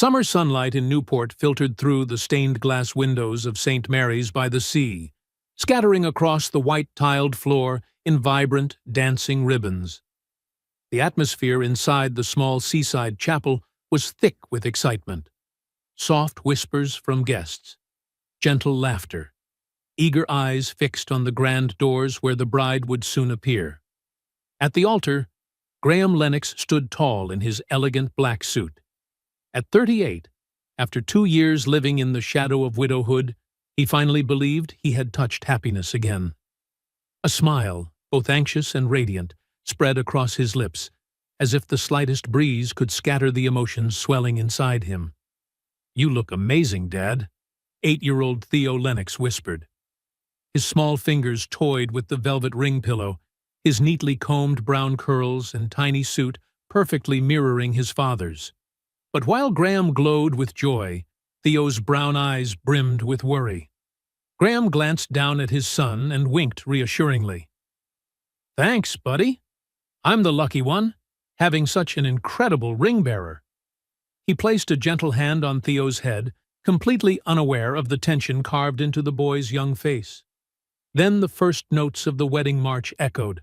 Summer sunlight in Newport filtered through the stained-glass windows of St. Mary's by the Sea, scattering across the white-tiled floor in vibrant, dancing ribbons. The atmosphere inside the small seaside chapel was thick with excitement. Soft whispers from guests, gentle laughter, eager eyes fixed on the grand doors where the bride would soon appear. At the altar, Graham Lennox stood tall in his elegant black suit. At 38, after 2 years living in the shadow of widowhood, he finally believed he had touched happiness again. A smile, both anxious and radiant, spread across his lips, as if the slightest breeze could scatter the emotions swelling inside him. "You look amazing, Dad," 8-year-old Theo Lennox whispered. His small fingers toyed with the velvet ring pillow, his neatly combed brown curls and tiny suit perfectly mirroring his father's. But while Graham glowed with joy, Theo's brown eyes brimmed with worry. Graham glanced down at his son and winked reassuringly. "Thanks, buddy. I'm the lucky one, having such an incredible ring-bearer." He placed a gentle hand on Theo's head, completely unaware of the tension carved into the boy's young face. Then the first notes of the wedding march echoed.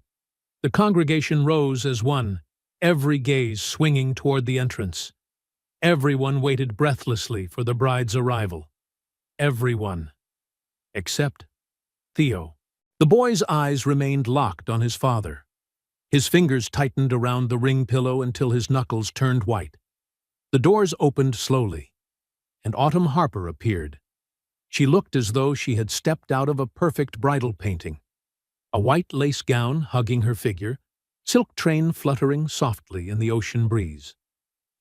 The congregation rose as one, every gaze swinging toward the entrance. Everyone waited breathlessly for the bride's arrival. Everyone. Except Theo. The boy's eyes remained locked on his father. His fingers tightened around the ring pillow until his knuckles turned white. The doors opened slowly, and Autumn Harper appeared. She looked as though she had stepped out of a perfect bridal painting. A white lace gown hugging her figure, silk train fluttering softly in the ocean breeze.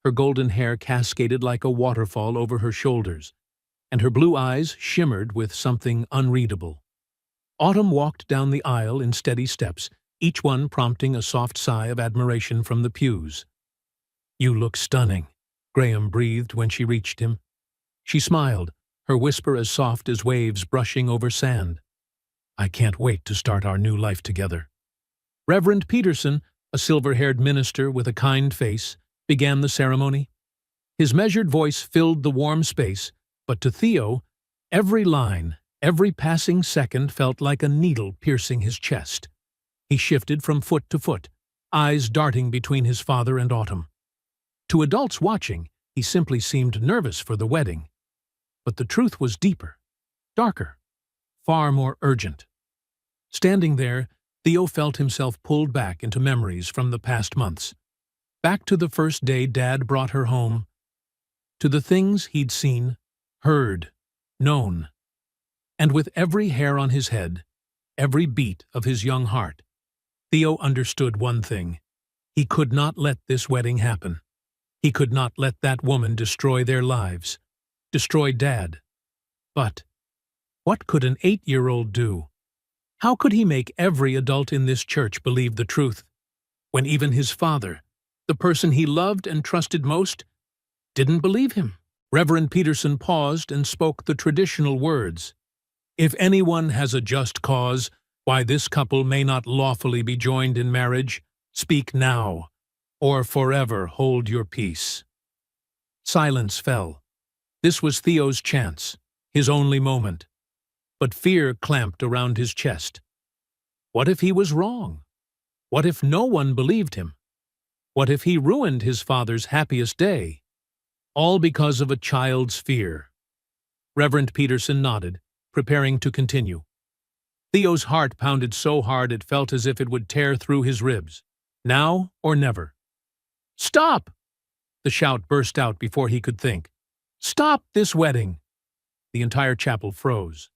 Her golden hair cascaded like a waterfall over her shoulders, and her blue eyes shimmered with something unreadable. Autumn walked down the aisle in steady steps, each one prompting a soft sigh of admiration from the pews. "You look stunning," Graham breathed when she reached him. She smiled, her whisper as soft as waves brushing over sand. "I can't wait to start our new life together." Reverend Peterson, a silver-haired minister with a kind face, began the ceremony. His measured voice filled the warm space, but to Theo, every line, every passing second felt like a needle piercing his chest. He shifted from foot to foot, eyes darting between his father and Autumn. To adults watching, he simply seemed nervous for the wedding. But the truth was deeper, darker, far more urgent. Standing there, Theo felt himself pulled back into memories from the past months. Back to the first day Dad brought her home, to the things he'd seen, heard, known. And with every hair on his head, every beat of his young heart, Theo understood one thing. He could not let this wedding happen. He could not let that woman destroy their lives, destroy Dad. But what could an 8-year-old do? How could he make every adult in this church believe the truth, when even his father, the person he loved and trusted most, didn't believe him? Reverend Peterson paused and spoke the traditional words. "If anyone has a just cause why this couple may not lawfully be joined in marriage, speak now, or forever hold your peace." Silence fell. This was Theo's chance, his only moment. But fear clamped around his chest. What if he was wrong? What if no one believed him? What if he ruined his father's happiest day? All because of a child's fear. Reverend Peterson nodded, preparing to continue. Theo's heart pounded so hard it felt as if it would tear through his ribs. Now or never. "Stop!" The shout burst out before he could think. "Stop this wedding!" The entire chapel froze.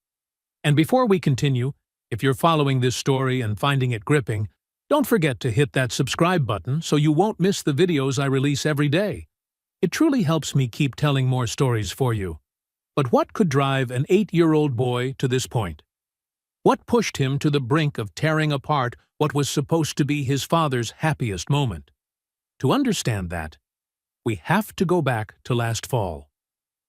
And before we continue, if you're following this story and finding it gripping, don't forget to hit that subscribe button so you won't miss the videos I release every day. It truly helps me keep telling more stories for you. But what could drive an 8-year-old boy to this point? What pushed him to the brink of tearing apart what was supposed to be his father's happiest moment? To understand that, we have to go back to last fall,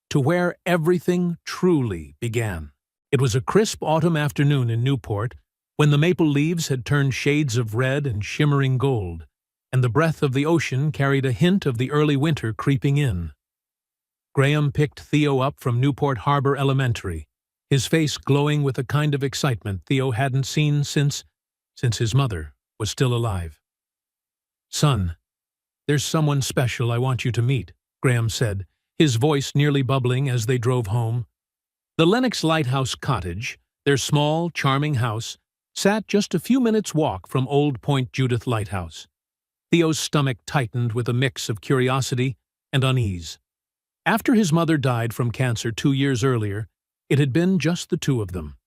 to where everything truly began. It was a crisp autumn afternoon in Newport, when the maple leaves had turned shades of red and shimmering gold, and the breath of the ocean carried a hint of the early winter creeping in. Graham picked Theo up from Newport Harbor Elementary, his face glowing with a kind of excitement Theo hadn't seen since his mother was still alive. "Son, there's someone special I want you to meet," Graham said, his voice nearly bubbling as they drove home. The Lennox Lighthouse Cottage, their small, charming house, sat just a few minutes' walk from Old Point Judith Lighthouse. Theo's stomach tightened with a mix of curiosity and unease. After his mother died from cancer 2 years earlier, it had been just the two of them.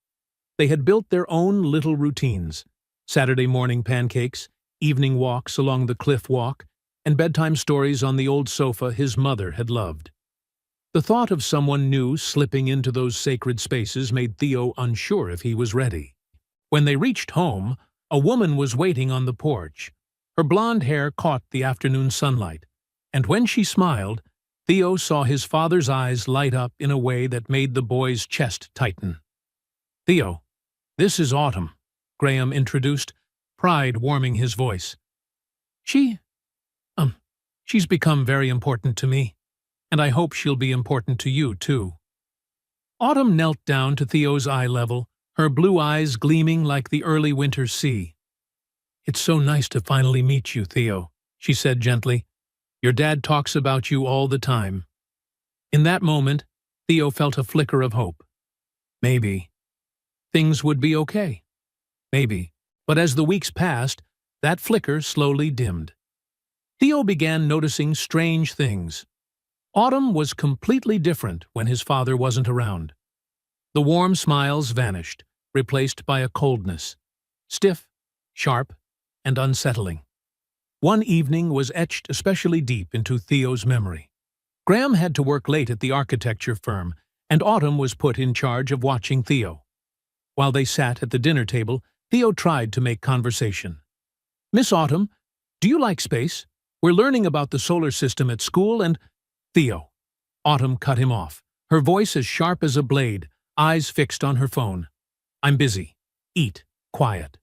They had built their own little routines: Saturday morning pancakes, evening walks along the cliff walk, and bedtime stories on the old sofa his mother had loved. The thought of someone new slipping into those sacred spaces made Theo unsure if he was ready. When they reached home, a woman was waiting on the porch. Her blonde hair caught the afternoon sunlight, and when she smiled, Theo saw his father's eyes light up in a way that made the boy's chest tighten. "Theo, this is Autumn," Graham introduced, pride warming his voice. She's become very important to me, and I hope she'll be important to you, too." Autumn knelt down to Theo's eye level, her blue eyes gleaming like the early winter sea. "It's so nice to finally meet you, Theo," she said gently. "Your dad talks about you all the time." In that moment, Theo felt a flicker of hope. Maybe things would be okay. Maybe. But as the weeks passed, that flicker slowly dimmed. Theo began noticing strange things. Autumn was completely different when his father wasn't around. The warm smiles vanished, replaced by a coldness, stiff, sharp, and unsettling. One evening was etched especially deep into Theo's memory. Graham had to work late at the architecture firm, and Autumn was put in charge of watching Theo. While they sat at the dinner table, Theo tried to make conversation. "Miss Autumn, do you like space? We're learning about the solar system at school and—" "Theo." Autumn cut him off, her voice as sharp as a blade, eyes fixed on her phone. "I'm busy. Eat. Quiet."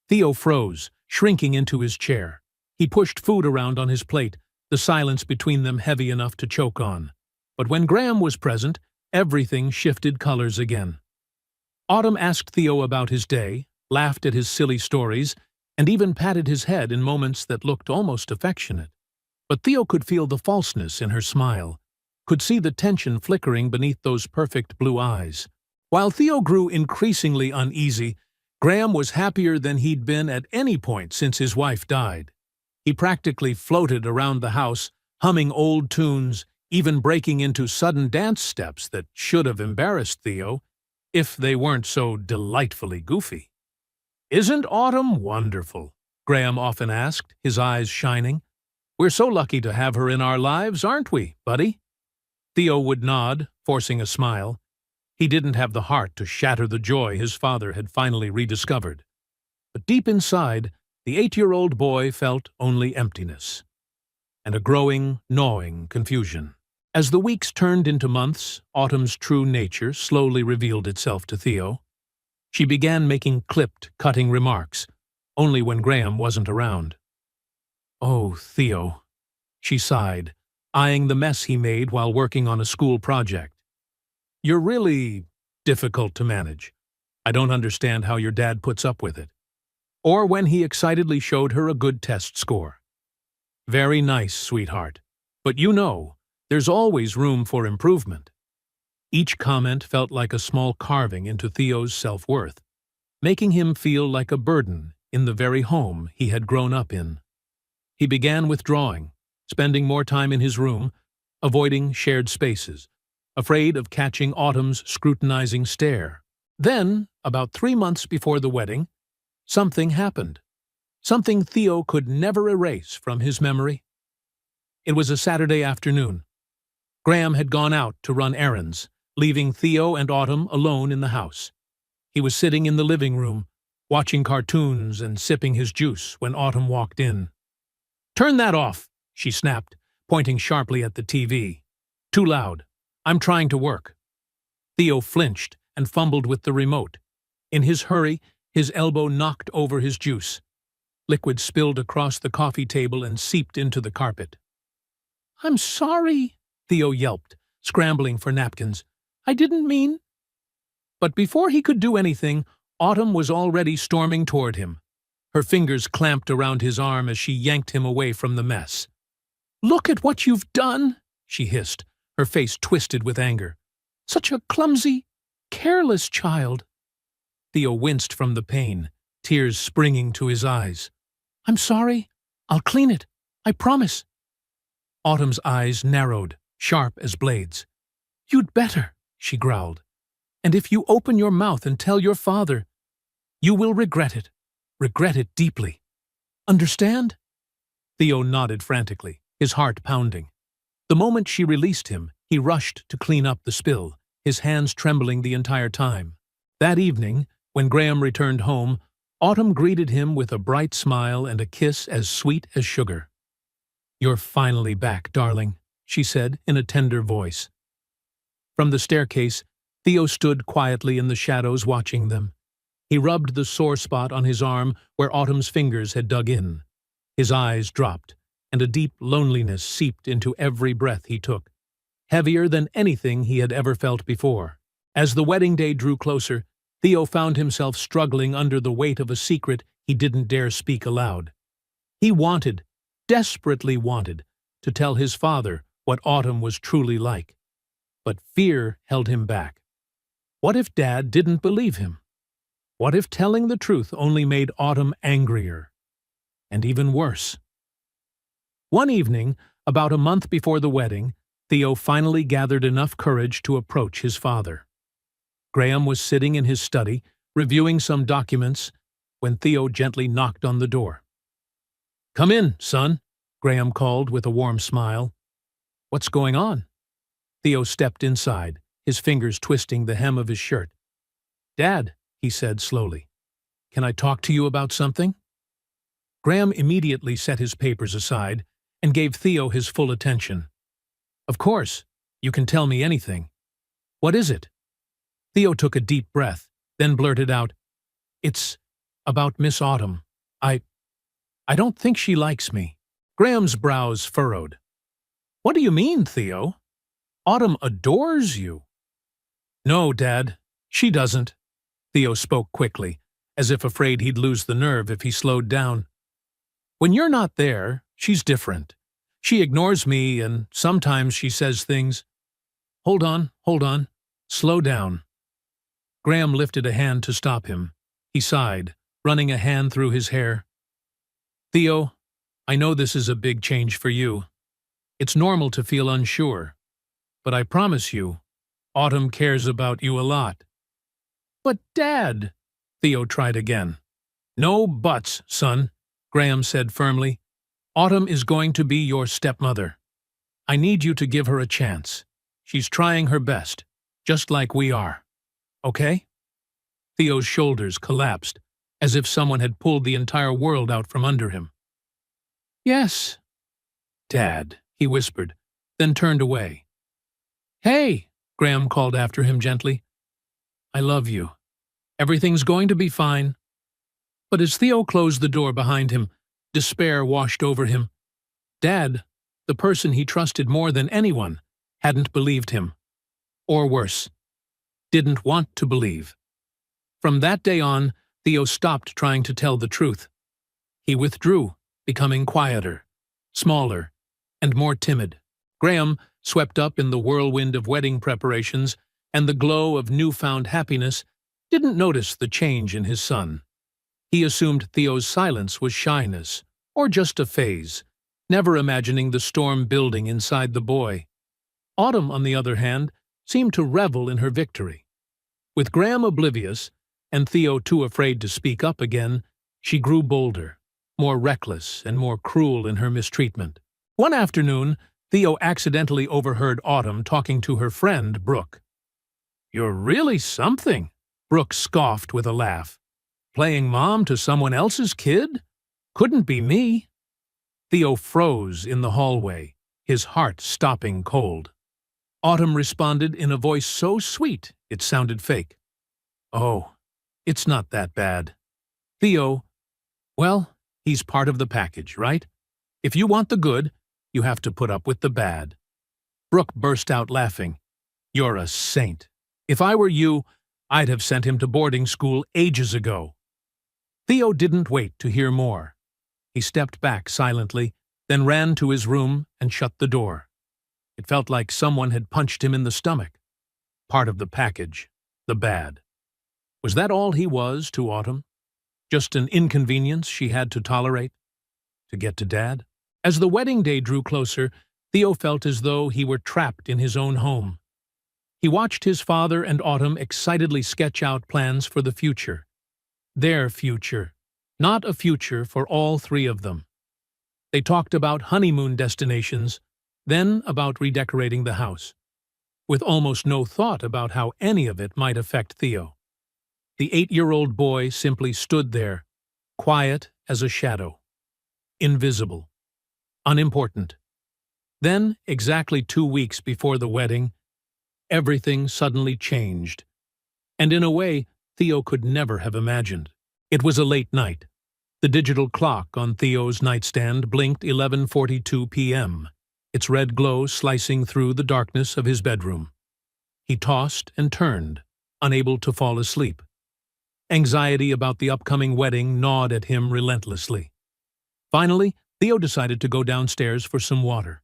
Theo froze, shrinking into his chair. He pushed food around on his plate, the silence between them heavy enough to choke on. But when Graham was present, everything shifted colors again. Autumn asked Theo about his day, laughed at his silly stories, and even patted his head in moments that looked almost affectionate. But Theo could feel the falseness in her smile, could see the tension flickering beneath those perfect blue eyes. While Theo grew increasingly uneasy, Graham was happier than he'd been at any point since his wife died. He practically floated around the house, humming old tunes, even breaking into sudden dance steps that should have embarrassed Theo, if they weren't so delightfully goofy. "Isn't Autumn wonderful?" Graham often asked, his eyes shining. "We're so lucky to have her in our lives, aren't we, buddy?" Theo would nod, forcing a smile. He didn't have the heart to shatter the joy his father had finally rediscovered. But deep inside, the 8-year-old boy felt only emptiness, and a growing, gnawing confusion. As the weeks turned into months, Autumn's true nature slowly revealed itself to Theo. She began making clipped, cutting remarks, only when Graham wasn't around. "Oh, Theo," she sighed, eyeing the mess he made while working on a school project. "You're really difficult to manage. I don't understand how your dad puts up with it." Or when he excitedly showed her a good test score. "Very nice, sweetheart. But you know, there's always room for improvement." Each comment felt like a small carving into Theo's self-worth, making him feel like a burden in the very home he had grown up in. He began withdrawing, spending more time in his room, avoiding shared spaces, afraid of catching Autumn's scrutinizing stare. Then, about 3 months before the wedding, something happened. Something Theo could never erase from his memory. It was a Saturday afternoon. Graham had gone out to run errands, leaving Theo and Autumn alone in the house. He was sitting in the living room, watching cartoons and sipping his juice when Autumn walked in. "Turn that off," she snapped, pointing sharply at the TV. "Too loud. I'm trying to work." Theo flinched and fumbled with the remote. In his hurry, his elbow knocked over his juice. Liquid spilled across the coffee table and seeped into the carpet. "I'm sorry," Theo yelped, scrambling for napkins. "I didn't mean—" But before he could do anything, Autumn was already storming toward him. Her fingers clamped around his arm as she yanked him away from the mess. "Look at what you've done," she hissed, her face twisted with anger. "Such a clumsy, careless child." Theo winced from the pain, tears springing to his eyes. "I'm sorry. I'll clean it. I promise." Autumn's eyes narrowed, sharp as blades. "You'd better," she growled. "And if you open your mouth and tell your father, you will regret it deeply. Understand?" Theo nodded frantically, his heart pounding. The moment she released him, he rushed to clean up the spill, his hands trembling the entire time. That evening, when Graham returned home, Autumn greeted him with a bright smile and a kiss as sweet as sugar. "You're finally back, darling," she said in a tender voice. From the staircase, Theo stood quietly in the shadows watching them. He rubbed the sore spot on his arm where Autumn's fingers had dug in. His eyes dropped, and a deep loneliness seeped into every breath he took, heavier than anything he had ever felt before. As the wedding day drew closer, Theo found himself struggling under the weight of a secret he didn't dare speak aloud. He wanted, desperately wanted, to tell his father what Autumn was truly like. But fear held him back. What if Dad didn't believe him? What if telling the truth only made Autumn angrier? And even worse. One evening, about a month before the wedding, Theo finally gathered enough courage to approach his father. Graham was sitting in his study, reviewing some documents, when Theo gently knocked on the door. "Come in, son," Graham called with a warm smile. "What's going on?" Theo stepped inside, his fingers twisting the hem of his shirt. "Dad," he said slowly, "can I talk to you about something?" Graham immediately set his papers aside and gave Theo his full attention. "Of course, you can tell me anything. What is it?" Theo took a deep breath, then blurted out, "It's about Miss Autumn. I don't think she likes me." Graham's brows furrowed. "What do you mean, Theo? Autumn adores you." "No, Dad, she doesn't." Theo spoke quickly, as if afraid he'd lose the nerve if he slowed down. "When you're not there, she's different. She ignores me, and sometimes she says things—" Hold on. Slow down." Graham lifted a hand to stop him. He sighed, running a hand through his hair. "Theo, I know this is a big change for you. It's normal to feel unsure. But I promise you, Autumn cares about you a lot." "But, Dad—" Theo tried again. "No buts, son," Graham said firmly. "Autumn is going to be your stepmother. I need you to give her a chance. She's trying her best, just like we are. Okay?" Theo's shoulders collapsed, as if someone had pulled the entire world out from under him. "Yes, Dad," he whispered, then turned away. "Hey," Graham called after him gently. "I love you. Everything's going to be fine." But as Theo closed the door behind him, despair washed over him. Dad, the person he trusted more than anyone, hadn't believed him. Or worse, didn't want to believe. From that day on, Theo stopped trying to tell the truth. He withdrew, becoming quieter, smaller, and more timid. Graham, swept up in the whirlwind of wedding preparations and the glow of newfound happiness, didn't notice the change in his son. He assumed Theo's silence was shyness, or just a phase, never imagining the storm building inside the boy. Autumn, on the other hand, seemed to revel in her victory. With Graham oblivious, and Theo too afraid to speak up again, she grew bolder, more reckless and more cruel in her mistreatment. One afternoon, Theo accidentally overheard Autumn talking to her friend, Brooke. "You're really something," Brooke scoffed with a laugh. "Playing mom to someone else's kid? Couldn't be me." Theo froze in the hallway, his heart stopping cold. Autumn responded in a voice so sweet it sounded fake. "Oh, it's not that bad. Theo, well, he's part of the package, right? If you want the good, you have to put up with the bad." Brooke burst out laughing. "You're a saint. If I were you, I'd have sent him to boarding school ages ago." Theo didn't wait to hear more. He stepped back silently, then ran to his room and shut the door. It felt like someone had punched him in the stomach. Part of the package, the bad. Was that all he was to Autumn? Just an inconvenience she had to tolerate? To get to Dad? As the wedding day drew closer, Theo felt as though he were trapped in his own home. He watched his father and Autumn excitedly sketch out plans for the future. Their future, not a future for all three of them. They talked about honeymoon destinations, then about redecorating the house, with almost no thought about how any of it might affect Theo. The 8-year-old boy simply stood there, quiet as a shadow, invisible, unimportant. Then, exactly 2 weeks before the wedding, everything suddenly changed, and in a way Theo could never have imagined. It was a late night. The digital clock on Theo's nightstand blinked 11:42 p.m., its red glow slicing through the darkness of his bedroom. He tossed and turned, unable to fall asleep. Anxiety about the upcoming wedding gnawed at him relentlessly. Finally, Theo decided to go downstairs for some water.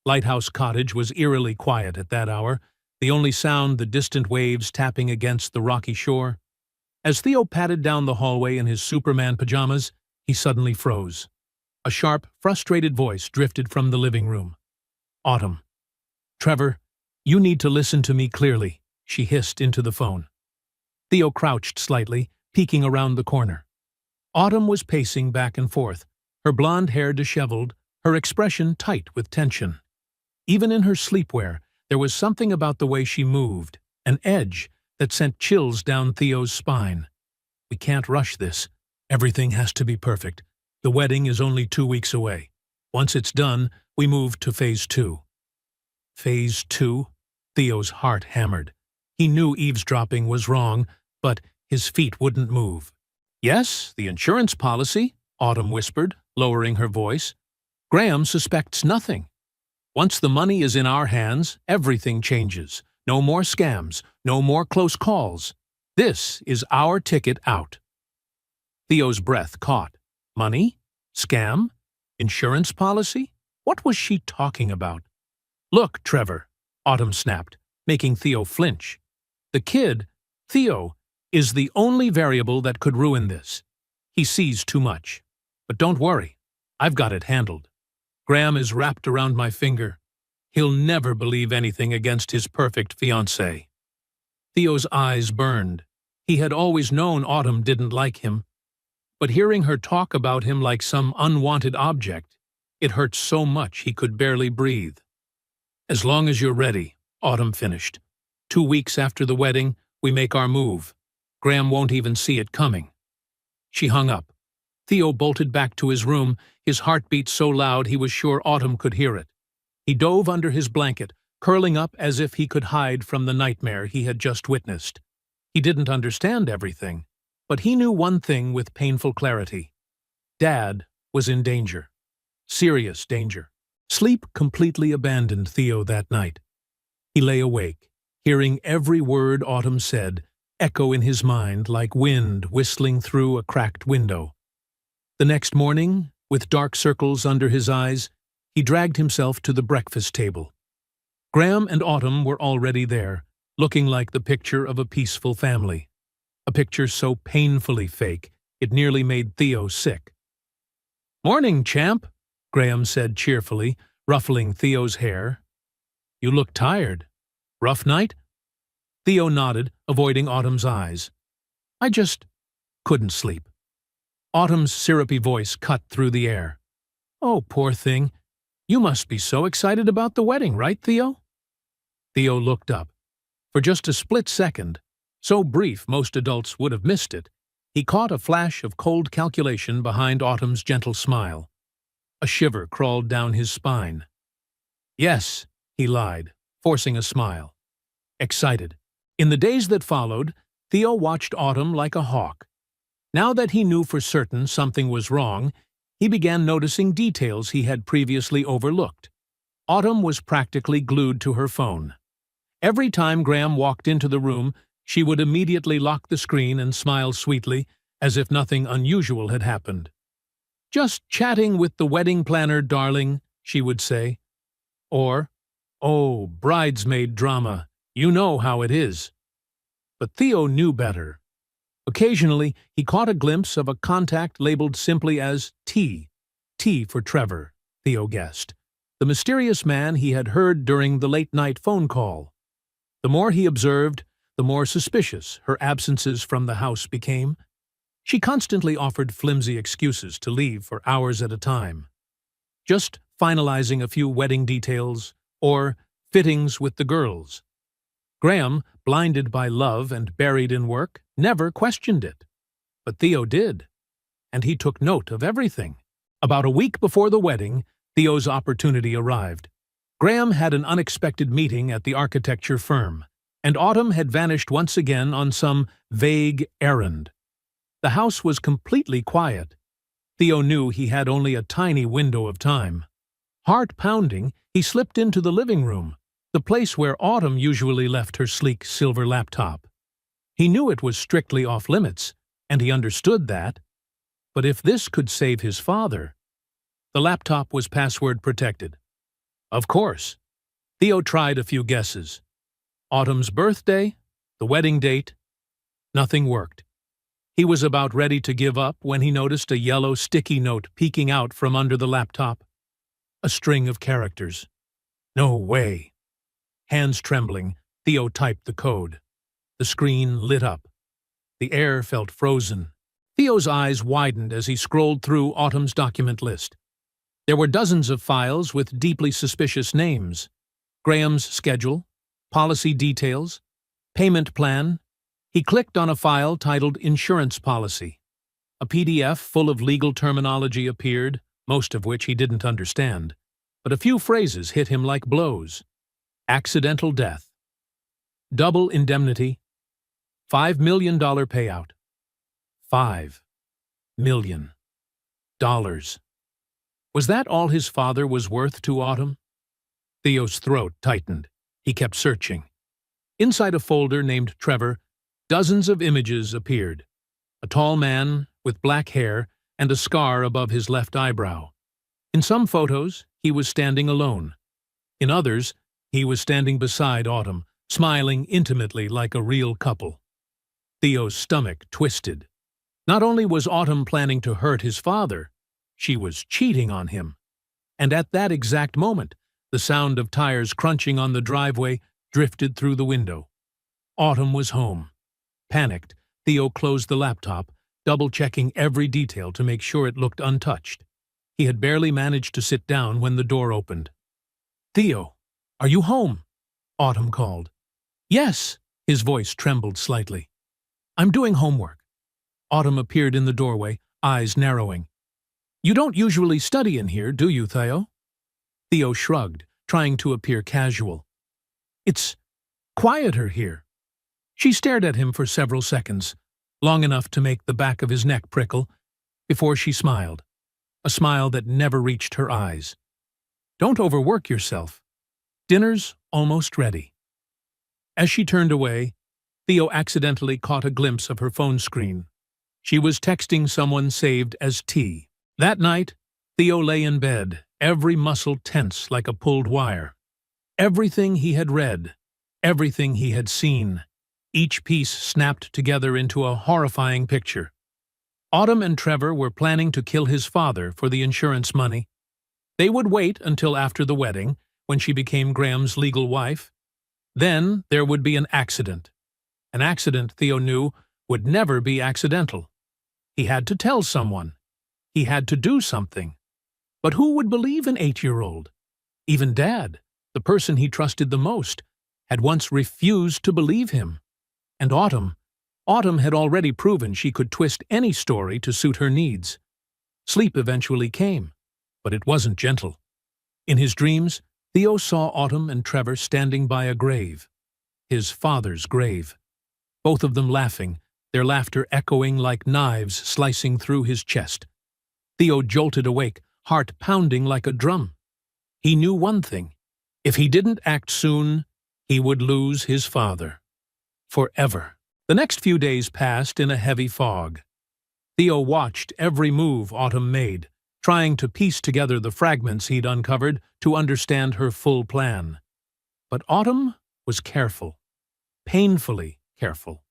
Lighthouse Cottage was eerily quiet at that hour, the only sound the distant waves tapping against the rocky shore. As Theo padded down the hallway in his Superman pajamas, he suddenly froze. A sharp, frustrated voice drifted from the living room. "Autumn. Trevor, you need to listen to me clearly," she hissed into the phone. Theo crouched slightly, peeking around the corner. Autumn was pacing back and forth, her blonde hair disheveled, her expression tight with tension. Even in her sleepwear, there was something about the way she moved, an edge that sent chills down Theo's spine. "We can't rush this. Everything has to be perfect. The wedding is only 2 weeks away. Once it's done, we move to phase 2. Phase 2? Theo's heart hammered. He knew eavesdropping was wrong, but his feet wouldn't move. "Yes, the insurance policy," Autumn whispered, lowering her voice. "Graham suspects nothing. Once the money is in our hands, everything changes. No more scams, no more close calls. This is our ticket out." Theo's breath caught. Money? Scam? Insurance policy? What was she talking about? "Look, Trevor," Autumn snapped, making Theo flinch. "The kid, Theo, is the only variable that could ruin this. He sees too much. But don't worry, I've got it handled. Graham is wrapped around my finger. He'll never believe anything against his perfect fiancée." Theo's eyes burned. He had always known Autumn didn't like him, but hearing her talk about him like some unwanted object, it hurt so much he could barely breathe. "As long as you're ready," Autumn finished. 2 weeks after the wedding, we make our move. Graham won't even see it coming." She hung up. Theo bolted back to his room, his heartbeat so loud he was sure Autumn could hear it. He dove under his blanket, curling up as if he could hide from the nightmare he had just witnessed. He didn't understand everything, but he knew one thing with painful clarity. Dad was in danger. Serious danger. Sleep completely abandoned Theo that night. He lay awake, hearing every word Autumn said echo in his mind like wind whistling through a cracked window. The next morning, with dark circles under his eyes, he dragged himself to the breakfast table. Graham and Autumn were already there, looking like the picture of a peaceful family. A picture so painfully fake, it nearly made Theo sick. "Morning, champ," Graham said cheerfully, ruffling Theo's hair. "You look tired. Rough night?" Theo nodded, avoiding Autumn's eyes. "I just couldn't sleep." Autumn's syrupy voice cut through the air. "Oh, poor thing. You must be so excited about the wedding, right, Theo?" Theo looked up. For just a split second, so brief most adults would have missed it, he caught a flash of cold calculation behind Autumn's gentle smile. A shiver crawled down his spine. "Yes," he lied, forcing a smile. Excited. In the days that followed, Theo watched Autumn like a hawk. Now that he knew for certain something was wrong, he began noticing details he had previously overlooked. Autumn was practically glued to her phone. Every time Graham walked into the room, she would immediately lock the screen and smile sweetly, as if nothing unusual had happened. "Just chatting with the wedding planner, darling," she would say. Or, "Oh, bridesmaid drama, you know how it is." But Theo knew better. Occasionally, he caught a glimpse of a contact labeled simply as T. T for Trevor, Theo guessed, the mysterious man he had heard during the late-night phone call. The more he observed, the more suspicious her absences from the house became. She constantly offered flimsy excuses to leave for hours at a time. Just finalizing a few wedding details, or fittings with the girls. Graham, blinded by love and buried in work, never questioned it. But Theo did, and he took note of everything. About a week before the wedding, Theo's opportunity arrived. Graham had an unexpected meeting at the architecture firm, and Autumn had vanished once again on some vague errand. The house was completely quiet. Theo knew he had only a tiny window of time. Heart-pounding, he slipped into the living room, the place where Autumn usually left her sleek silver laptop. He knew it was strictly off-limits, and he understood that. But if this could save his father... The laptop was password-protected. Of course. Theo tried a few guesses. Autumn's birthday, the wedding date. Nothing worked. He was about ready to give up when he noticed a yellow sticky note peeking out from under the laptop. A string of characters. No way. Hands trembling, Theo typed the code. The screen lit up. The air felt frozen. Theo's eyes widened as he scrolled through Autumn's document list. There were dozens of files with deeply suspicious names. Graham's schedule, policy details, payment plan. He clicked on a file titled Insurance Policy. A PDF full of legal terminology appeared, most of which he didn't understand. But a few phrases hit him like blows. Accidental death. Double indemnity. $5 million payout. $5 million. Was that all his father was worth to Autumn? Theo's throat tightened. He kept searching. Inside a folder named Trevor, dozens of images appeared. A tall man with black hair and a scar above his left eyebrow. In some photos, he was standing alone. In others, he was standing beside Autumn, smiling intimately like a real couple. Theo's stomach twisted. Not only was Autumn planning to hurt his father, she was cheating on him. And at that exact moment, the sound of tires crunching on the driveway drifted through the window. Autumn was home. Panicked, Theo closed the laptop, double-checking every detail to make sure it looked untouched. He had barely managed to sit down when the door opened. "Theo, are you home?" Autumn called. "Yes," his voice trembled slightly. "I'm doing homework." Autumn appeared in the doorway, eyes narrowing. "You don't usually study in here, do you, Theo?" Theo shrugged, trying to appear casual. "It's quieter here." She stared at him for several seconds, long enough to make the back of his neck prickle, before she smiled, a smile that never reached her eyes. "Don't overwork yourself. Dinner's almost ready." As she turned away, Theo accidentally caught a glimpse of her phone screen. She was texting someone saved as T. That night, Theo lay in bed, every muscle tense like a pulled wire. Everything he had read, everything he had seen, each piece snapped together into a horrifying picture. Autumn and Trevor were planning to kill his father for the insurance money. They would wait until after the wedding, when she became Graham's legal wife. Then there would be an accident. An accident, Theo knew, would never be accidental. He had to tell someone. He had to do something. But who would believe an 8-year-old? Even Dad, the person he trusted the most, had once refused to believe him. And Autumn had already proven she could twist any story to suit her needs. Sleep eventually came, but it wasn't gentle. In his dreams, Theo saw Autumn and Trevor standing by a grave. His father's grave. Both of them laughing, their laughter echoing like knives slicing through his chest. Theo jolted awake, heart pounding like a drum. He knew one thing. If he didn't act soon, he would lose his father. Forever. The next few days passed in a heavy fog. Theo watched every move Autumn made, trying to piece together the fragments he'd uncovered to understand her full plan. But Autumn was careful, painfully careful.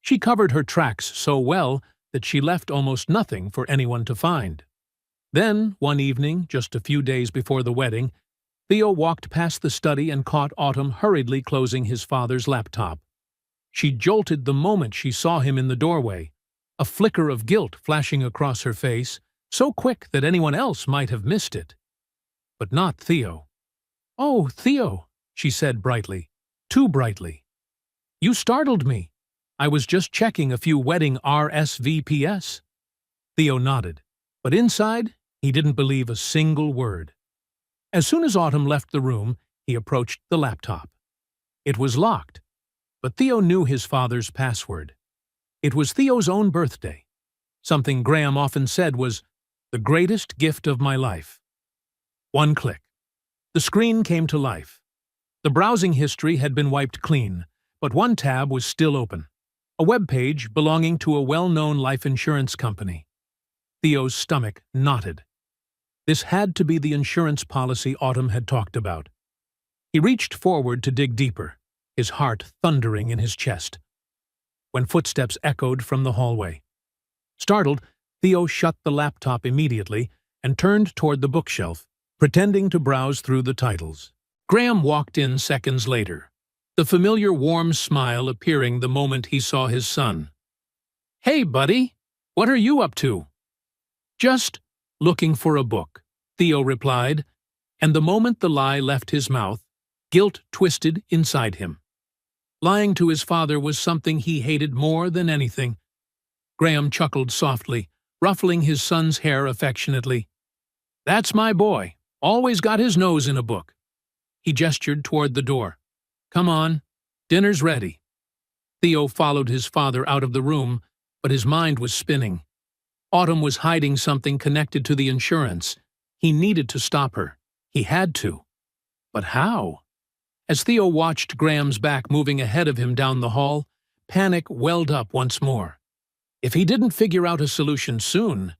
She covered her tracks so well that she left almost nothing for anyone to find. Then, one evening, just a few days before the wedding, Theo walked past the study and caught Autumn hurriedly closing his father's laptop. She jolted the moment she saw him in the doorway, a flicker of guilt flashing across her face, so quick that anyone else might have missed it. But not Theo. "Oh, Theo," she said brightly, too brightly. "You startled me. I was just checking a few wedding RSVPs." Theo nodded, but inside, he didn't believe a single word. As soon as Autumn left the room, he approached the laptop. It was locked, but Theo knew his father's password. It was Theo's own birthday. Something Graham often said was, "the greatest gift of my life." One click. The screen came to life. The browsing history had been wiped clean, but one tab was still open. A web page belonging to a well-known life insurance company. Theo's stomach knotted. This had to be the insurance policy Autumn had talked about. He reached forward to dig deeper, his heart thundering in his chest, when footsteps echoed from the hallway. Startled, Theo shut the laptop immediately and turned toward the bookshelf, pretending to browse through the titles. Graham walked in seconds later, the familiar warm smile appearing the moment he saw his son. "Hey, buddy, what are you up to?" "Just looking for a book," Theo replied, and the moment the lie left his mouth, guilt twisted inside him. Lying to his father was something he hated more than anything. Graham chuckled softly, ruffling his son's hair affectionately. "That's my boy, always got his nose in a book." He gestured toward the door. "Come on, dinner's ready." Theo followed his father out of the room, but his mind was spinning. Autumn was hiding something connected to the insurance. He needed to stop her. He had to. But how? As Theo watched Graham's back moving ahead of him down the hall, panic welled up once more. If he didn't figure out a solution soon,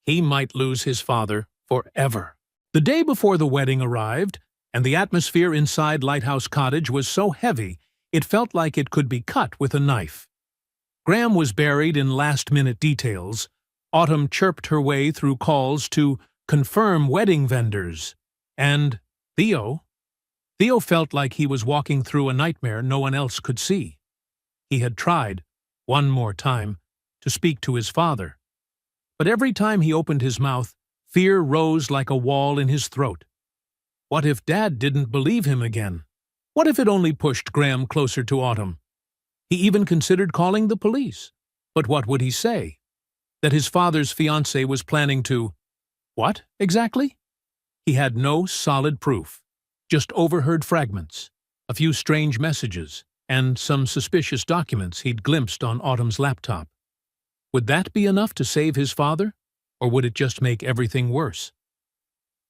he might lose his father forever. The day before the wedding arrived, and the atmosphere inside Lighthouse Cottage was so heavy it felt like it could be cut with a knife. Graham was buried in last-minute details. Autumn chirped her way through calls to confirm wedding vendors. And Theo felt like he was walking through a nightmare no one else could see. He had tried, one more time, to speak to his father. But every time he opened his mouth, fear rose like a wall in his throat. What if Dad didn't believe him again? What if it only pushed Graham closer to Autumn? He even considered calling the police. But what would he say? That his father's fiancée was planning to… What, exactly? He had no solid proof, just overheard fragments, a few strange messages, and some suspicious documents he'd glimpsed on Autumn's laptop. Would that be enough to save his father, or would it just make everything worse?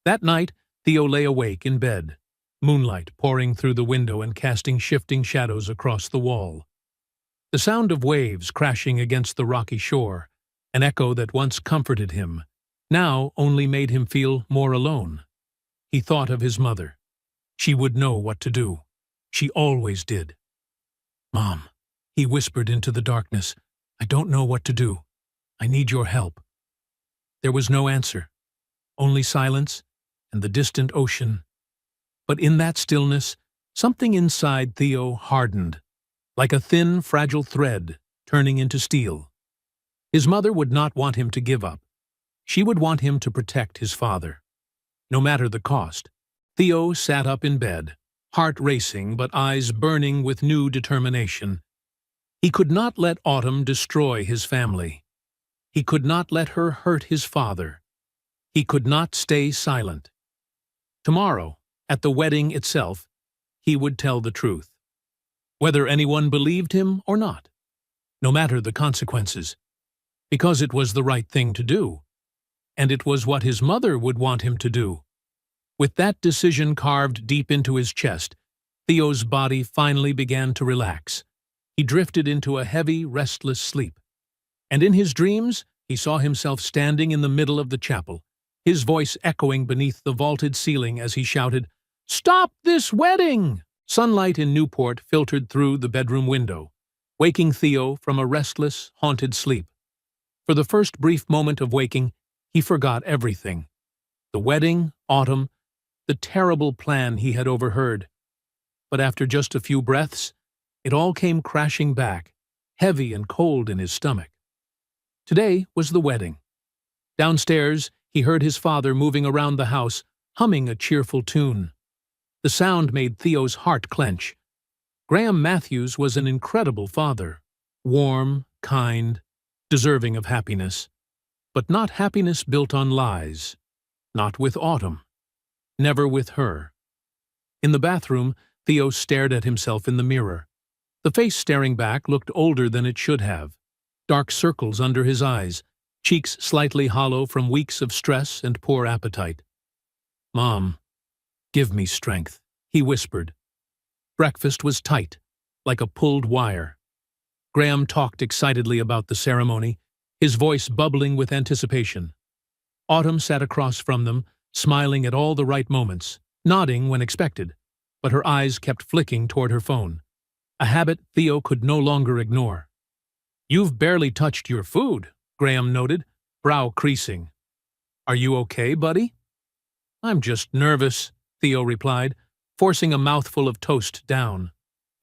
That night, Theo lay awake in bed, moonlight pouring through the window and casting shifting shadows across the wall. The sound of waves crashing against the rocky shore, an echo that once comforted him, now only made him feel more alone. He thought of his mother. She would know what to do. She always did. "Mom," he whispered into the darkness, "I don't know what to do. I need your help." There was no answer, only silence and the distant ocean. But in that stillness, something inside Theo hardened, like a thin, fragile thread turning into steel. His mother would not want him to give up. She would want him to protect his father, no matter the cost. Theo sat up in bed, heart racing but eyes burning with new determination. He could not let Autumn destroy his family. He could not let her hurt his father. He could not stay silent. Tomorrow, at the wedding itself, he would tell the truth. Whether anyone believed him or not, no matter the consequences, because it was the right thing to do, and it was what his mother would want him to do. With that decision carved deep into his chest, Theo's body finally began to relax. He drifted into a heavy, restless sleep. And in his dreams, he saw himself standing in the middle of the chapel, his voice echoing beneath the vaulted ceiling as he shouted, "Stop this wedding!" Sunlight in Newport filtered through the bedroom window, waking Theo from a restless, haunted sleep. For the first brief moment of waking, he forgot everything. The wedding, autumn, the terrible plan he had overheard. But after just a few breaths, it all came crashing back, heavy and cold in his stomach. Today was the wedding. Downstairs, he heard his father moving around the house, humming a cheerful tune. The sound made Theo's heart clench. Graham Matthews was an incredible father, warm, kind, deserving of happiness. But not happiness built on lies. Not with Autumn. Never with her. In the bathroom, Theo stared at himself in the mirror. The face staring back looked older than it should have. Dark circles under his eyes, cheeks slightly hollow from weeks of stress and poor appetite. "Mom, give me strength," he whispered. Breakfast was tight, like a pulled wire. Graham talked excitedly about the ceremony, his voice bubbling with anticipation. Autumn sat across from them, smiling at all the right moments, nodding when expected, but her eyes kept flicking toward her phone, a habit Theo could no longer ignore. "You've barely touched your food," Graham noted, brow creasing. "Are you okay, buddy?" "I'm just nervous," Theo replied, forcing a mouthful of toast down.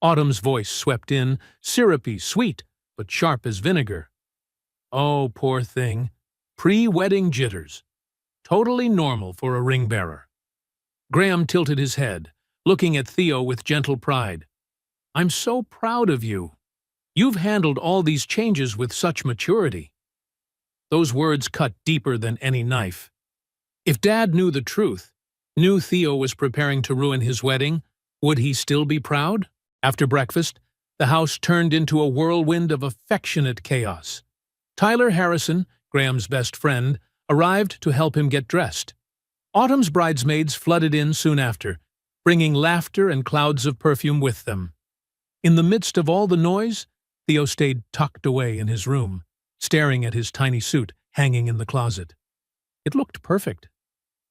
Autumn's voice swept in, syrupy, sweet, but sharp as vinegar. "Oh, poor thing. Pre-wedding jitters. Totally normal for a ring-bearer." Graham tilted his head, looking at Theo with gentle pride. "I'm so proud of you. You've handled all these changes with such maturity." Those words cut deeper than any knife. If Dad knew the truth, knew Theo was preparing to ruin his wedding, would he still be proud? After breakfast, the house turned into a whirlwind of affectionate chaos. Tyler Harrison, Graham's best friend, arrived to help him get dressed. Autumn's bridesmaids flooded in soon after, bringing laughter and clouds of perfume with them. In the midst of all the noise, Theo stayed tucked away in his room, staring at his tiny suit hanging in the closet. It looked perfect.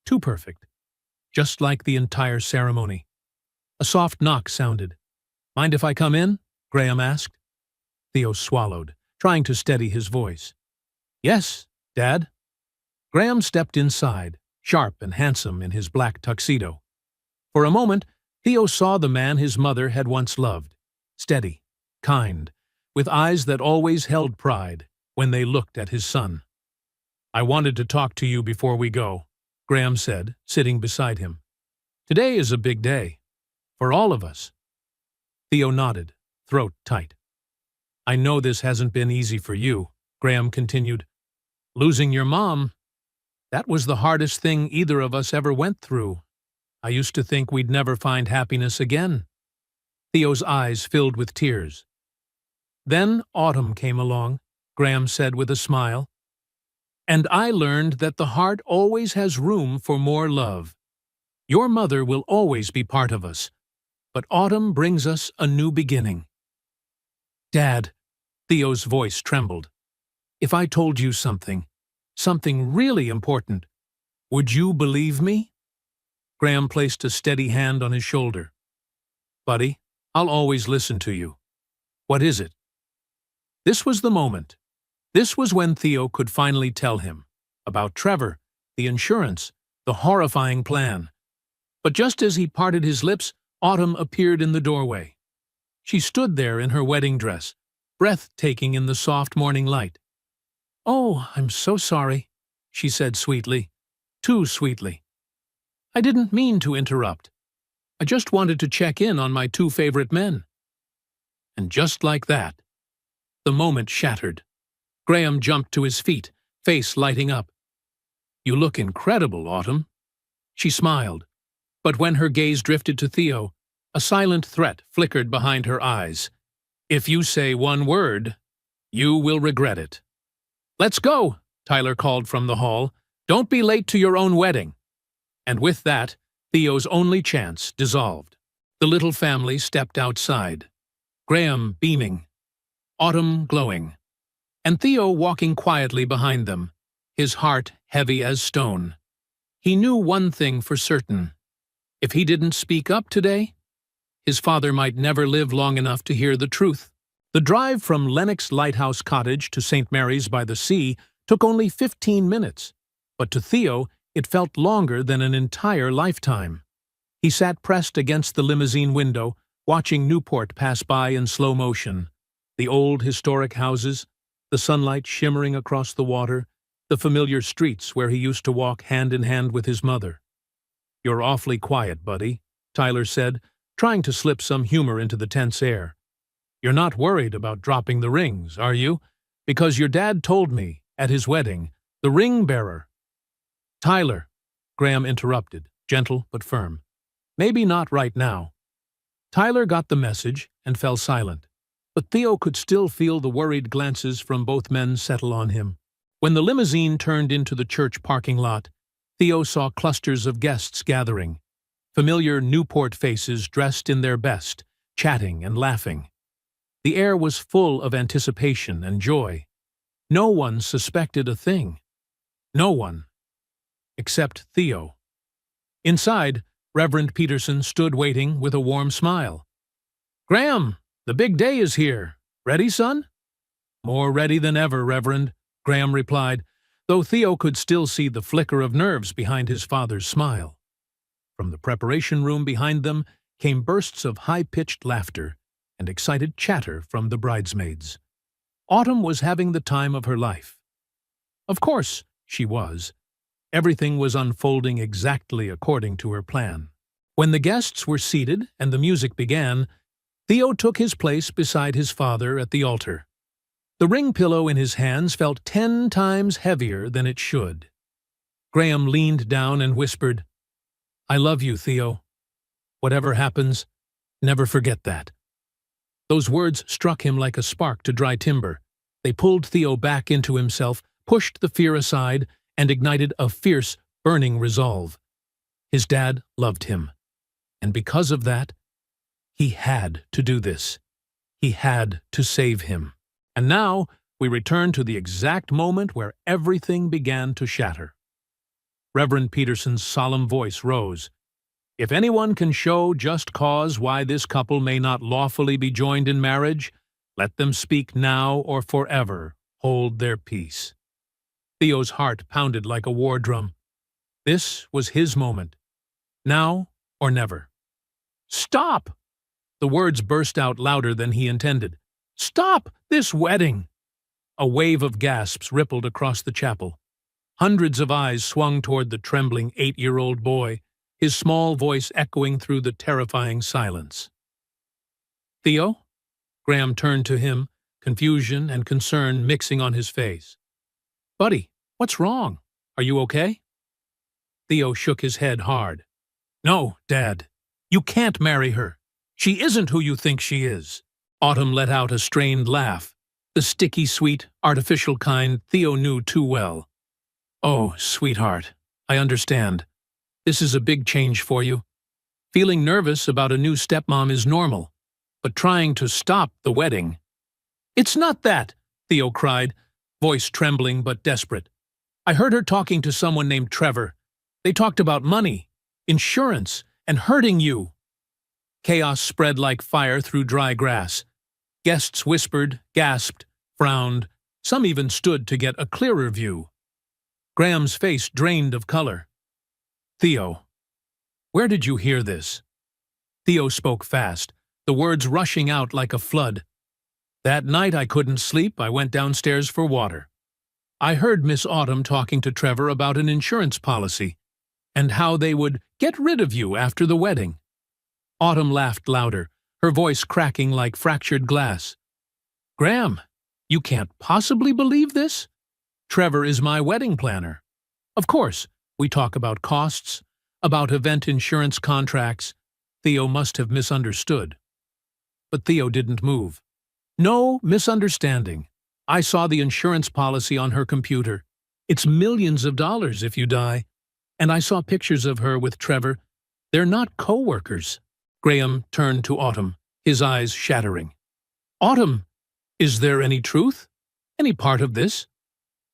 Too perfect. Just like the entire ceremony. A soft knock sounded. "Mind if I come in?" Graham asked. Theo swallowed, trying to steady his voice. "Yes, Dad." Graham stepped inside, sharp and handsome in his black tuxedo. For a moment, Theo saw the man his mother had once loved. Steady, kind, with eyes that always held pride when they looked at his son. "I wanted to talk to you before we go," Graham said, sitting beside him. "Today is a big day. For all of us." Theo nodded, throat tight. "I know this hasn't been easy for you," Graham continued. "Losing your mom, that was the hardest thing either of us ever went through. I used to think we'd never find happiness again." Theo's eyes filled with tears. "Then Autumn came along," Graham said with a smile. "And I learned that the heart always has room for more love. Your mother will always be part of us, but Autumn brings us a new beginning." "Dad," Theo's voice trembled, "if I told you something really important, would you believe me?" Graham placed a steady hand on his shoulder. "Buddy, I'll always listen to you. What is it?" This was the moment. This was when Theo could finally tell him about Trevor, the insurance, the horrifying plan. But just as he parted his lips, Autumn appeared in the doorway. She stood there in her wedding dress, breathtaking in the soft morning light. "Oh, I'm so sorry," she said sweetly, too sweetly. "I didn't mean to interrupt. I just wanted to check in on my two favorite men." And just like that, the moment shattered. Graham jumped to his feet, face lighting up. "You look incredible, Autumn." She smiled, but when her gaze drifted to Theo, a silent threat flickered behind her eyes. "If you say one word, you will regret it." "Let's go," Tyler called from the hall. "Don't be late to your own wedding." And with that, Theo's only chance dissolved. The little family stepped outside. Graham beaming, Autumn glowing, and Theo walking quietly behind them, his heart heavy as stone. He knew one thing for certain. If he didn't speak up today, his father might never live long enough to hear the truth. The drive from Lennox Lighthouse Cottage to St. Mary's by the Sea took only 15 minutes, but to Theo it felt longer than an entire lifetime. He sat pressed against the limousine window, watching Newport pass by in slow motion. The old historic houses, the sunlight shimmering across the water, the familiar streets where he used to walk hand in hand with his mother. "You're awfully quiet, buddy," Tyler said, trying to slip some humor into the tense air. "You're not worried about dropping the rings, are you? Because your dad told me, at his wedding, the ring bearer—" "Tyler," Graham interrupted, gentle but firm. "Maybe not right now." Tyler got the message and fell silent, but Theo could still feel the worried glances from both men settle on him. When the limousine turned into the church parking lot, Theo saw clusters of guests gathering, familiar Newport faces dressed in their best, chatting and laughing. The air was full of anticipation and joy. No one suspected a thing. No one. Except Theo. Inside, Reverend Peterson stood waiting with a warm smile. "Graham, the big day is here. Ready, son?" "More ready than ever, Reverend," Graham replied, though Theo could still see the flicker of nerves behind his father's smile. From the preparation room behind them came bursts of high-pitched laughter and excited chatter from the bridesmaids. Autumn was having the time of her life. Of course, she was. Everything was unfolding exactly according to her plan. When the guests were seated and the music began, Theo took his place beside his father at the altar. The ring pillow in his hands felt 10 times heavier than it should. Graham leaned down and whispered, "I love you, Theo. Whatever happens, never forget that." Those words struck him like a spark to dry timber. They pulled Theo back into himself, pushed the fear aside, and ignited a fierce, burning resolve. His dad loved him, and because of that, he had to do this. He had to save him. And now we return to the exact moment where everything began to shatter. Reverend Peterson's solemn voice rose. "If anyone can show just cause why this couple may not lawfully be joined in marriage, let them speak now or forever hold their peace." Theo's heart pounded like a war drum. This was his moment. Now or never. "Stop!" The words burst out louder than he intended. "Stop this wedding!" A wave of gasps rippled across the chapel. Hundreds of eyes swung toward the trembling 8-year-old boy, his small voice echoing through the terrifying silence. "Theo?" Graham turned to him, confusion and concern mixing on his face. "Buddy, what's wrong? Are you okay?" Theo shook his head hard. "No, Dad. You can't marry her. She isn't who you think she is." Autumn let out a strained laugh, the sticky, sweet, artificial kind Theo knew too well. "Oh, sweetheart, I understand. This is a big change for you. Feeling nervous about a new stepmom is normal, but trying to stop the wedding—" "It's not that," Theo cried, voice trembling but desperate. "I heard her talking to someone named Trevor. They talked about money, insurance, and hurting you." Chaos spread like fire through dry grass. Guests whispered, gasped, frowned. Some even stood to get a clearer view. Graham's face drained of color. "Theo, where did you hear this?" Theo spoke fast, the words rushing out like a flood. "That night I couldn't sleep. I went downstairs for water. I heard Miss Autumn talking to Trevor about an insurance policy and how they would get rid of you after the wedding." Autumn laughed louder, her voice cracking like fractured glass. "Graham, you can't possibly believe this? Trevor is my wedding planner. Of course, we talk about costs, about event insurance contracts." Theo must have misunderstood. But Theo didn't move. "No misunderstanding. I saw the insurance policy on her computer. It's millions of dollars if you die. And I saw pictures of her with Trevor. They're not co-workers. Graham turned to Autumn, his eyes shattering. Autumn, is there any truth? Any part of this?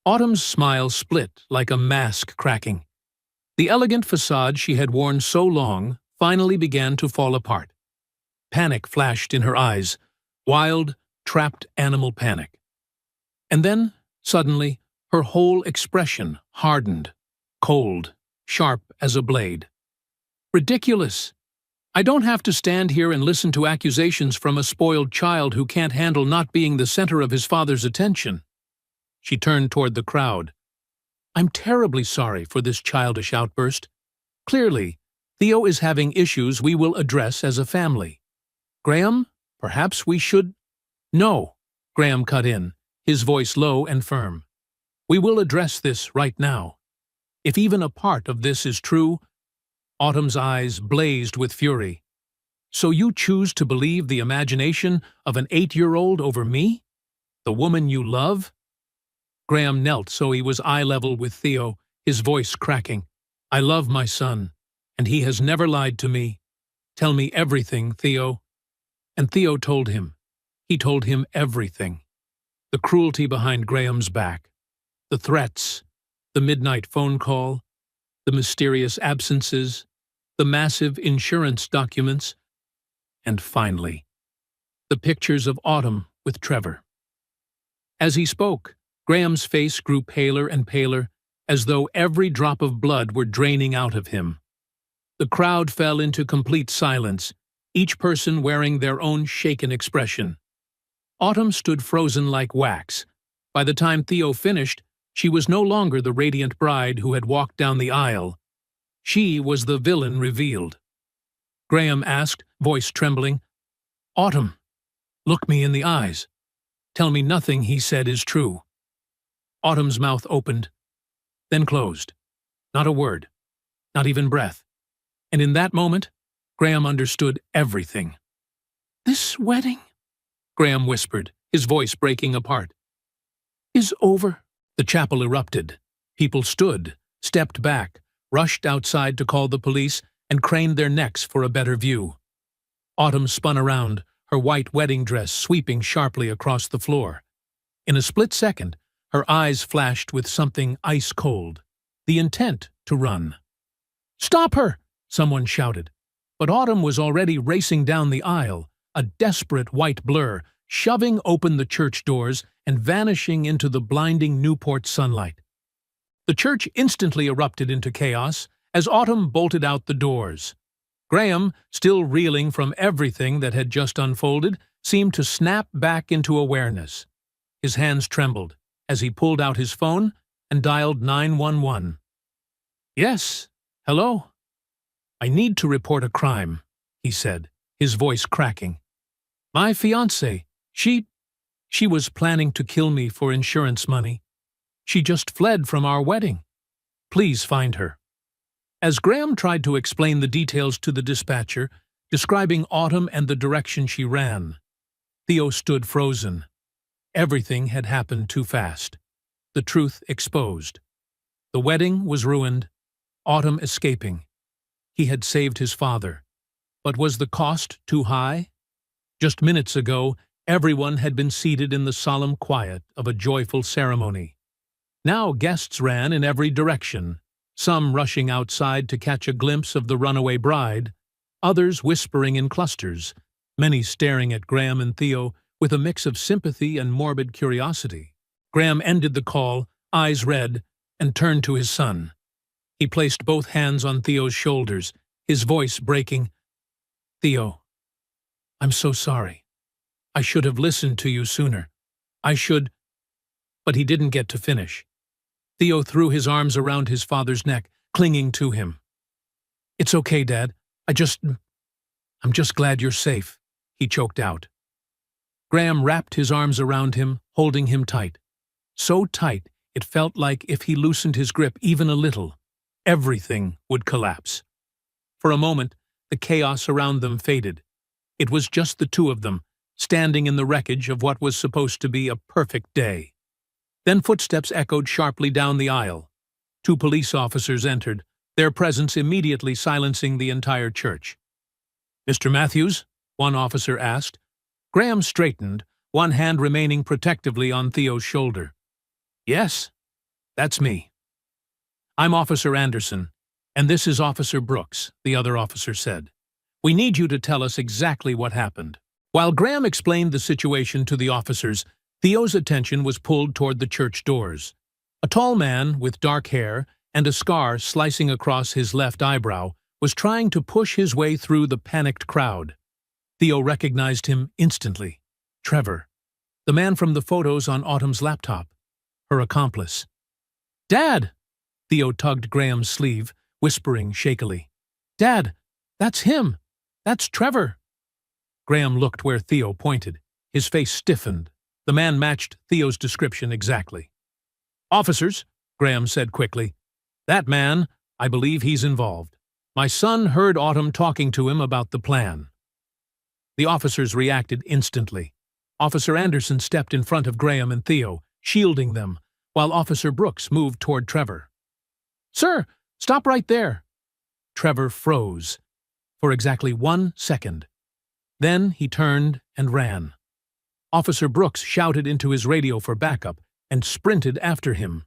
Autumn's smile split like a mask cracking. The elegant facade she had worn so long finally began to fall apart. Panic flashed in her eyes, wild, trapped animal panic. And then, suddenly, her whole expression hardened, cold, sharp as a blade. Ridiculous! I don't have to stand here and listen to accusations from a spoiled child who can't handle not being the center of his father's attention. She turned toward the crowd. I'm terribly sorry for this childish outburst. Clearly, Theo is having issues we will address as a family. Graham, perhaps we should— No, Graham cut in, his voice low and firm. We will address this right now. If even a part of this is true— Autumn's eyes blazed with fury. So you choose to believe the imagination of an 8-year-old over me? The woman you love? Graham knelt so he was eye-level with Theo, his voice cracking. I love my son, and he has never lied to me. Tell me everything, Theo. And Theo told him. He told him everything. The cruelty behind Graham's back, the threats, the midnight phone call, the mysterious absences, the massive insurance documents, and finally, the pictures of Autumn with Trevor. As he spoke, Graham's face grew paler and paler, as though every drop of blood were draining out of him. The crowd fell into complete silence, each person wearing their own shaken expression. Autumn stood frozen like wax. By the time Theo finished, she was no longer the radiant bride who had walked down the aisle. She was the villain revealed. Graham asked, voice trembling, Autumn, look me in the eyes. Tell me nothing he said is true. Autumn's mouth opened, then closed. Not a word, not even breath. And in that moment, Graham understood everything. This wedding, Graham whispered, his voice breaking apart, is over. The chapel erupted. People stood, stepped back, rushed outside to call the police, and craned their necks for a better view. Autumn spun around, her white wedding dress sweeping sharply across the floor. In a split second, her eyes flashed with something ice-cold, the intent to run. Stop her! Someone shouted. But Autumn was already racing down the aisle, a desperate white blur, shoving open the church doors and vanishing into the blinding Newport sunlight. The church instantly erupted into chaos as Autumn bolted out the doors. Graham, still reeling from everything that had just unfolded, seemed to snap back into awareness. His hands trembled as he pulled out his phone and dialed 911. Yes, hello? I need to report a crime, he said, his voice cracking. My fiancée, she was planning to kill me for insurance money. She just fled from our wedding. Please find her. As Graham tried to explain the details to the dispatcher, describing Autumn and the direction she ran, Theo stood frozen. Everything had happened too fast. The truth exposed. The wedding was ruined, Autumn escaping. He had saved his father. But was the cost too high? Just minutes ago, everyone had been seated in the solemn quiet of a joyful ceremony. Now guests ran in every direction, some rushing outside to catch a glimpse of the runaway bride, others whispering in clusters, many staring at Graham and Theo with a mix of sympathy and morbid curiosity. Graham ended the call, eyes red, and turned to his son. He placed both hands on Theo's shoulders, his voice breaking. Theo, I'm so sorry. I should have listened to you sooner. I should— But he didn't get to finish. Theo threw his arms around his father's neck, clinging to him. It's okay, Dad. I'm just glad you're safe, he choked out. Graham wrapped his arms around him, holding him tight. So tight, it felt like if he loosened his grip even a little, everything would collapse. For a moment, the chaos around them faded. It was just the two of them, standing in the wreckage of what was supposed to be a perfect day. Then footsteps echoed sharply down the aisle. 2 police officers entered, their presence immediately silencing the entire church. "Mr. Matthews?" one officer asked. Graham straightened, one hand remaining protectively on Theo's shoulder. "Yes, that's me." "I'm Officer Anderson, and this is Officer Brooks," the other officer said. "We need you to tell us exactly what happened." While Graham explained the situation to the officers, Theo's attention was pulled toward the church doors. A tall man with dark hair and a scar slicing across his left eyebrow was trying to push his way through the panicked crowd. Theo recognized him instantly. Trevor, the man from the photos on Autumn's laptop, her accomplice. "Dad!" Theo tugged Graham's sleeve, whispering shakily. "Dad, that's him! That's Trevor!" Graham looked where Theo pointed. His face stiffened. The man matched Theo's description exactly. "Officers," Graham said quickly, "that man, I believe he's involved. My son heard Autumn talking to him about the plan." The officers reacted instantly. Officer Anderson stepped in front of Graham and Theo, shielding them, while Officer Brooks moved toward Trevor. "Sir, stop right there!" Trevor froze for exactly 1 second. Then he turned and ran. Officer Brooks shouted into his radio for backup and sprinted after him.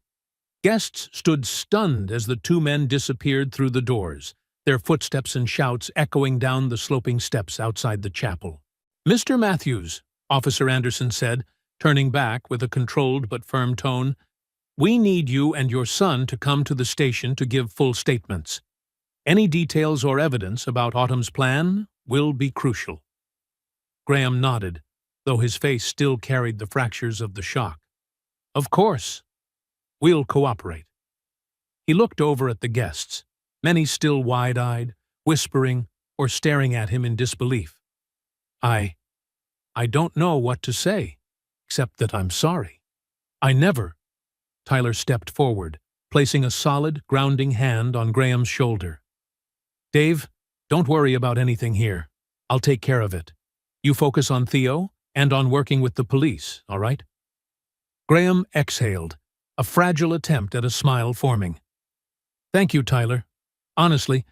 Guests stood stunned as the two men disappeared through the doors, their footsteps and shouts echoing down the sloping steps outside the chapel. "Mr. Matthews," Officer Anderson said, turning back with a controlled but firm tone, "we need you and your son to come to the station to give full statements. Any details or evidence about Autumn's plan will be crucial." Graham nodded, though his face still carried the fractures of the shock. "Of course. We'll cooperate." He looked over at the guests, many still wide-eyed, whispering, or staring at him in disbelief. I don't know what to say, except that I'm sorry. I never." Tyler stepped forward, placing a solid, grounding hand on Graham's shoulder. "Dave, don't worry about anything here. I'll take care of it. You focus on Theo and on working with the police, all right?" Graham exhaled, a fragile attempt at a smile forming. "Thank you, Tyler. Honestly,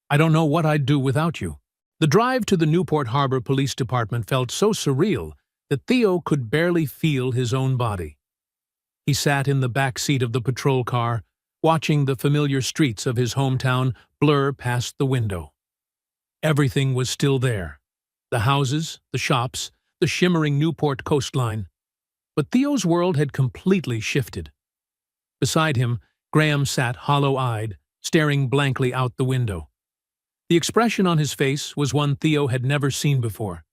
I don't know what I'd do without you." The drive to the Newport Harbor Police Department felt so surreal that Theo could barely feel his own body. He sat in the back seat of the patrol car, watching the familiar streets of his hometown blur past the window. Everything was still there. The houses, the shops, the shimmering Newport coastline. But Theo's world had completely shifted. Beside him, Graham sat hollow-eyed, staring blankly out the window. The expression on his face was one Theo had never seen before,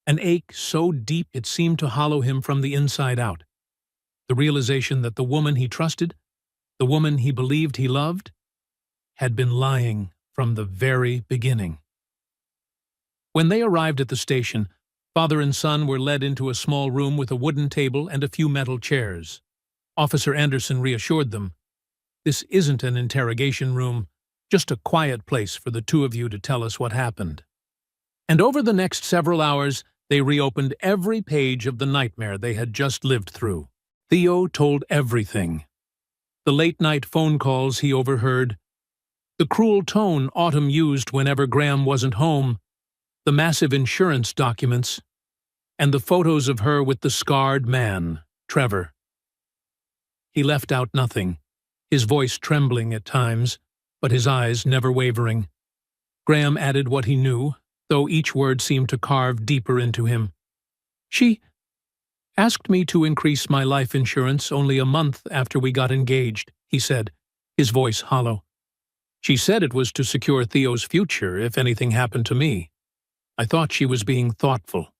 an ache so deep it seemed to hollow him from the inside out. The realization that the woman he trusted, the woman he believed he loved, had been lying from the very beginning. When they arrived at the station, father and son were led into a small room with a wooden table and a few metal chairs. Officer Anderson reassured them, "This isn't an interrogation room, just a quiet place for the two of you to tell us what happened." And over the next several hours, they reopened every page of the nightmare they had just lived through. Theo told everything. The late-night phone calls he overheard, the cruel tone Autumn used whenever Graham wasn't home, the massive insurance documents, and the photos of her with the scarred man, Trevor. He left out nothing, his voice trembling at times, but his eyes never wavering. Graham added what he knew, though each word seemed to carve deeper into him. "She asked me to increase my life insurance only a month after we got engaged," he said, his voice hollow. "She said it was to secure Theo's future if anything happened to me. I thought she was being thoughtful."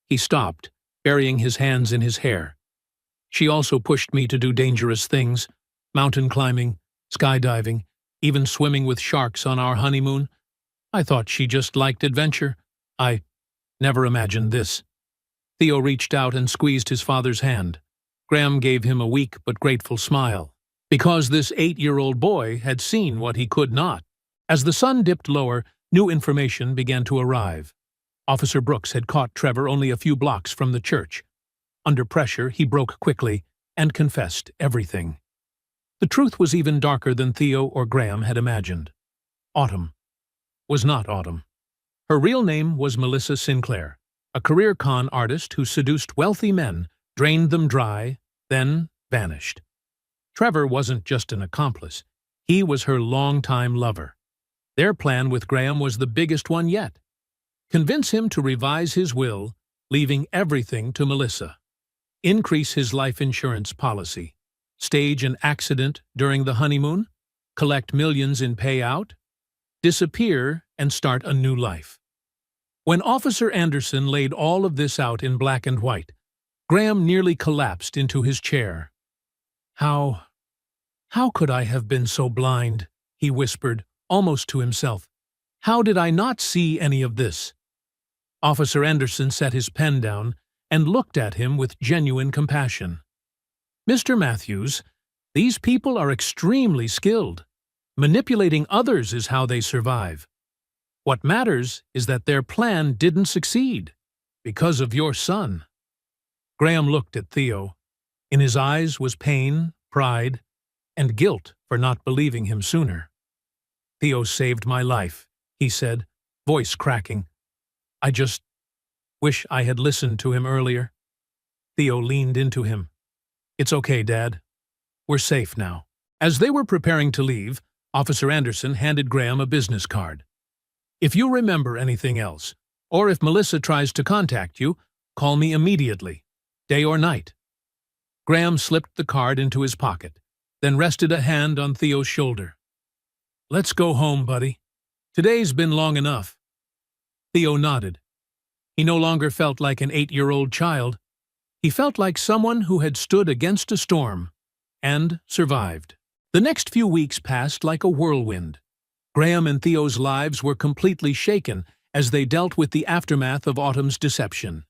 He stopped, burying his hands in his hair. "She also pushed me to do dangerous things, mountain climbing, skydiving, even swimming with sharks on our honeymoon. I thought she just liked adventure. I never imagined this." Theo reached out and squeezed his father's hand. Graham gave him a weak but grateful smile, because this 8-year-old boy had seen what he could not. As the sun dipped lower, new information began to arrive. Officer Brooks had caught Trevor only a few blocks from the church. Under pressure, he broke quickly and confessed everything. The truth was even darker than Theo or Graham had imagined. Autumn was not Autumn. Her real name was Melissa Sinclair, a career con artist who seduced wealthy men, drained them dry, then vanished. Trevor wasn't just an accomplice. He was her longtime lover. Their plan with Graham was the biggest one yet. Convince him to revise his will, leaving everything to Melissa. Increase his life insurance policy. Stage an accident during the honeymoon. Collect millions in payout. Disappear and start a new life. When Officer Anderson laid all of this out in black and white, Graham nearly collapsed into his chair. How could I have been so blind? He whispered, almost to himself. How did I not see any of this? Officer Anderson set his pen down and looked at him with genuine compassion. Mr. Matthews, these people are extremely skilled. Manipulating others is how they survive. What matters is that their plan didn't succeed, because of your son. Graham looked at Theo. In his eyes was pain, pride, and guilt for not believing him sooner. Theo saved my life, he said, voice cracking. I just wish I had listened to him earlier. Theo leaned into him. It's okay, Dad. We're safe now. As they were preparing to leave, Officer Anderson handed Graham a business card. If you remember anything else, or if Melissa tries to contact you, call me immediately, day or night. Graham slipped the card into his pocket, then rested a hand on Theo's shoulder. Let's go home, buddy. Today's been long enough. Theo nodded. He no longer felt like an 8-year-old child. He felt like someone who had stood against a storm and survived. The next few weeks passed like a whirlwind. Graham and Theo's lives were completely shaken as they dealt with the aftermath of Autumn's deception.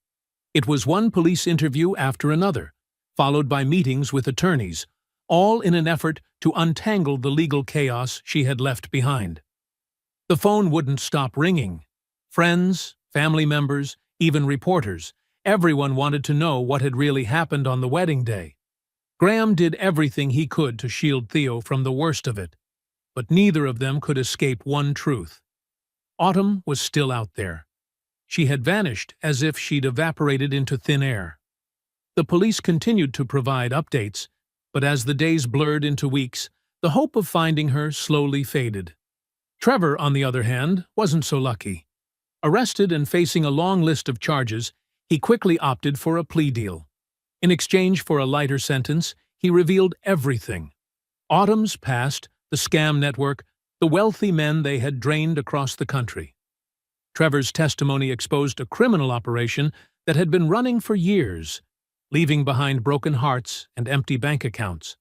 It was one police interview after another, followed by meetings with attorneys, all in an effort to untangle the legal chaos she had left behind. The phone wouldn't stop ringing. Friends, family members, even reporters, everyone wanted to know what had really happened on the wedding day. Graham did everything he could to shield Theo from the worst of it, but neither of them could escape one truth. Autumn was still out there. She had vanished as if she'd evaporated into thin air. The police continued to provide updates, but as the days blurred into weeks, the hope of finding her slowly faded. Trevor, on the other hand, wasn't so lucky. Arrested and facing a long list of charges, he quickly opted for a plea deal. In exchange for a lighter sentence, he revealed everything. Autumn's past, the scam network, the wealthy men they had drained across the country. Trevor's testimony exposed a criminal operation that had been running for years, leaving behind broken hearts and empty bank accounts.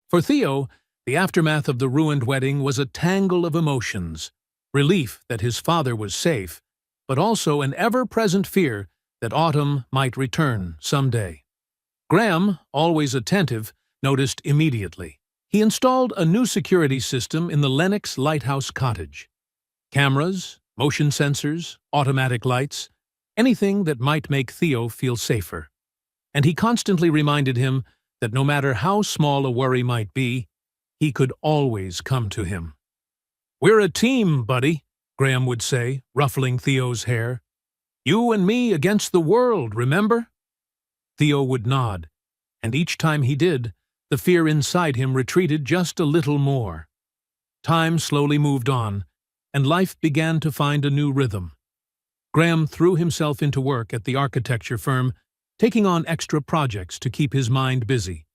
For Theo, the aftermath of the ruined wedding was a tangle of emotions, relief that his father was safe, but also an ever-present fear that Autumn might return someday. Graham, always attentive, noticed immediately. He installed a new security system in the Lennox Lighthouse cottage. Cameras, motion sensors, automatic lights, anything that might make Theo feel safer. And he constantly reminded him that no matter how small a worry might be, he could always come to him. "We're a team, buddy," Graham would say, ruffling Theo's hair. "You and me against the world, remember?" Theo would nod, and each time he did, the fear inside him retreated just a little more. Time slowly moved on, and life began to find a new rhythm. Graham threw himself into work at the architecture firm, taking on extra projects to keep his mind busy.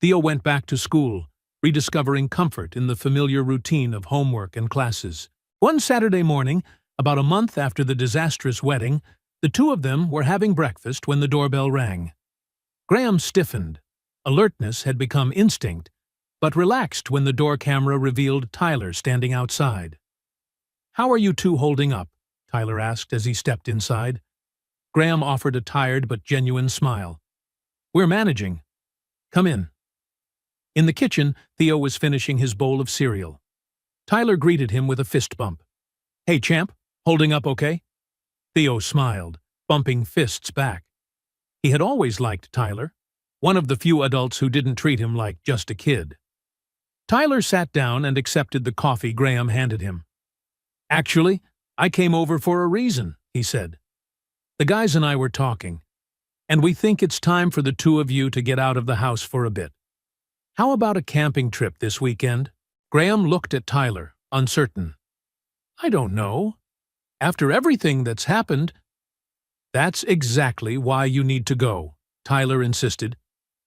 Theo went back to school, rediscovering comfort in the familiar routine of homework and classes. One Saturday morning, about a month after the disastrous wedding, the two of them were having breakfast when the doorbell rang. Graham stiffened. Alertness had become instinct, but relaxed when the door camera revealed Tyler standing outside. "How are you two holding up?" Tyler asked as he stepped inside. Graham offered a tired but genuine smile. "We're managing. Come in." In the kitchen, Theo was finishing his bowl of cereal. Tyler greeted him with a fist bump. "Hey, champ, holding up okay?" Theo smiled, bumping fists back. He had always liked Tyler, one of the few adults who didn't treat him like just a kid. Tyler sat down and accepted the coffee Graham handed him. "Actually, I came over for a reason," he said. "The guys and I were talking, and we think it's time for the two of you to get out of the house for a bit. How about a camping trip this weekend?" Graham looked at Tyler, uncertain. "I don't know. After everything that's happened—" "That's exactly why you need to go," Tyler insisted.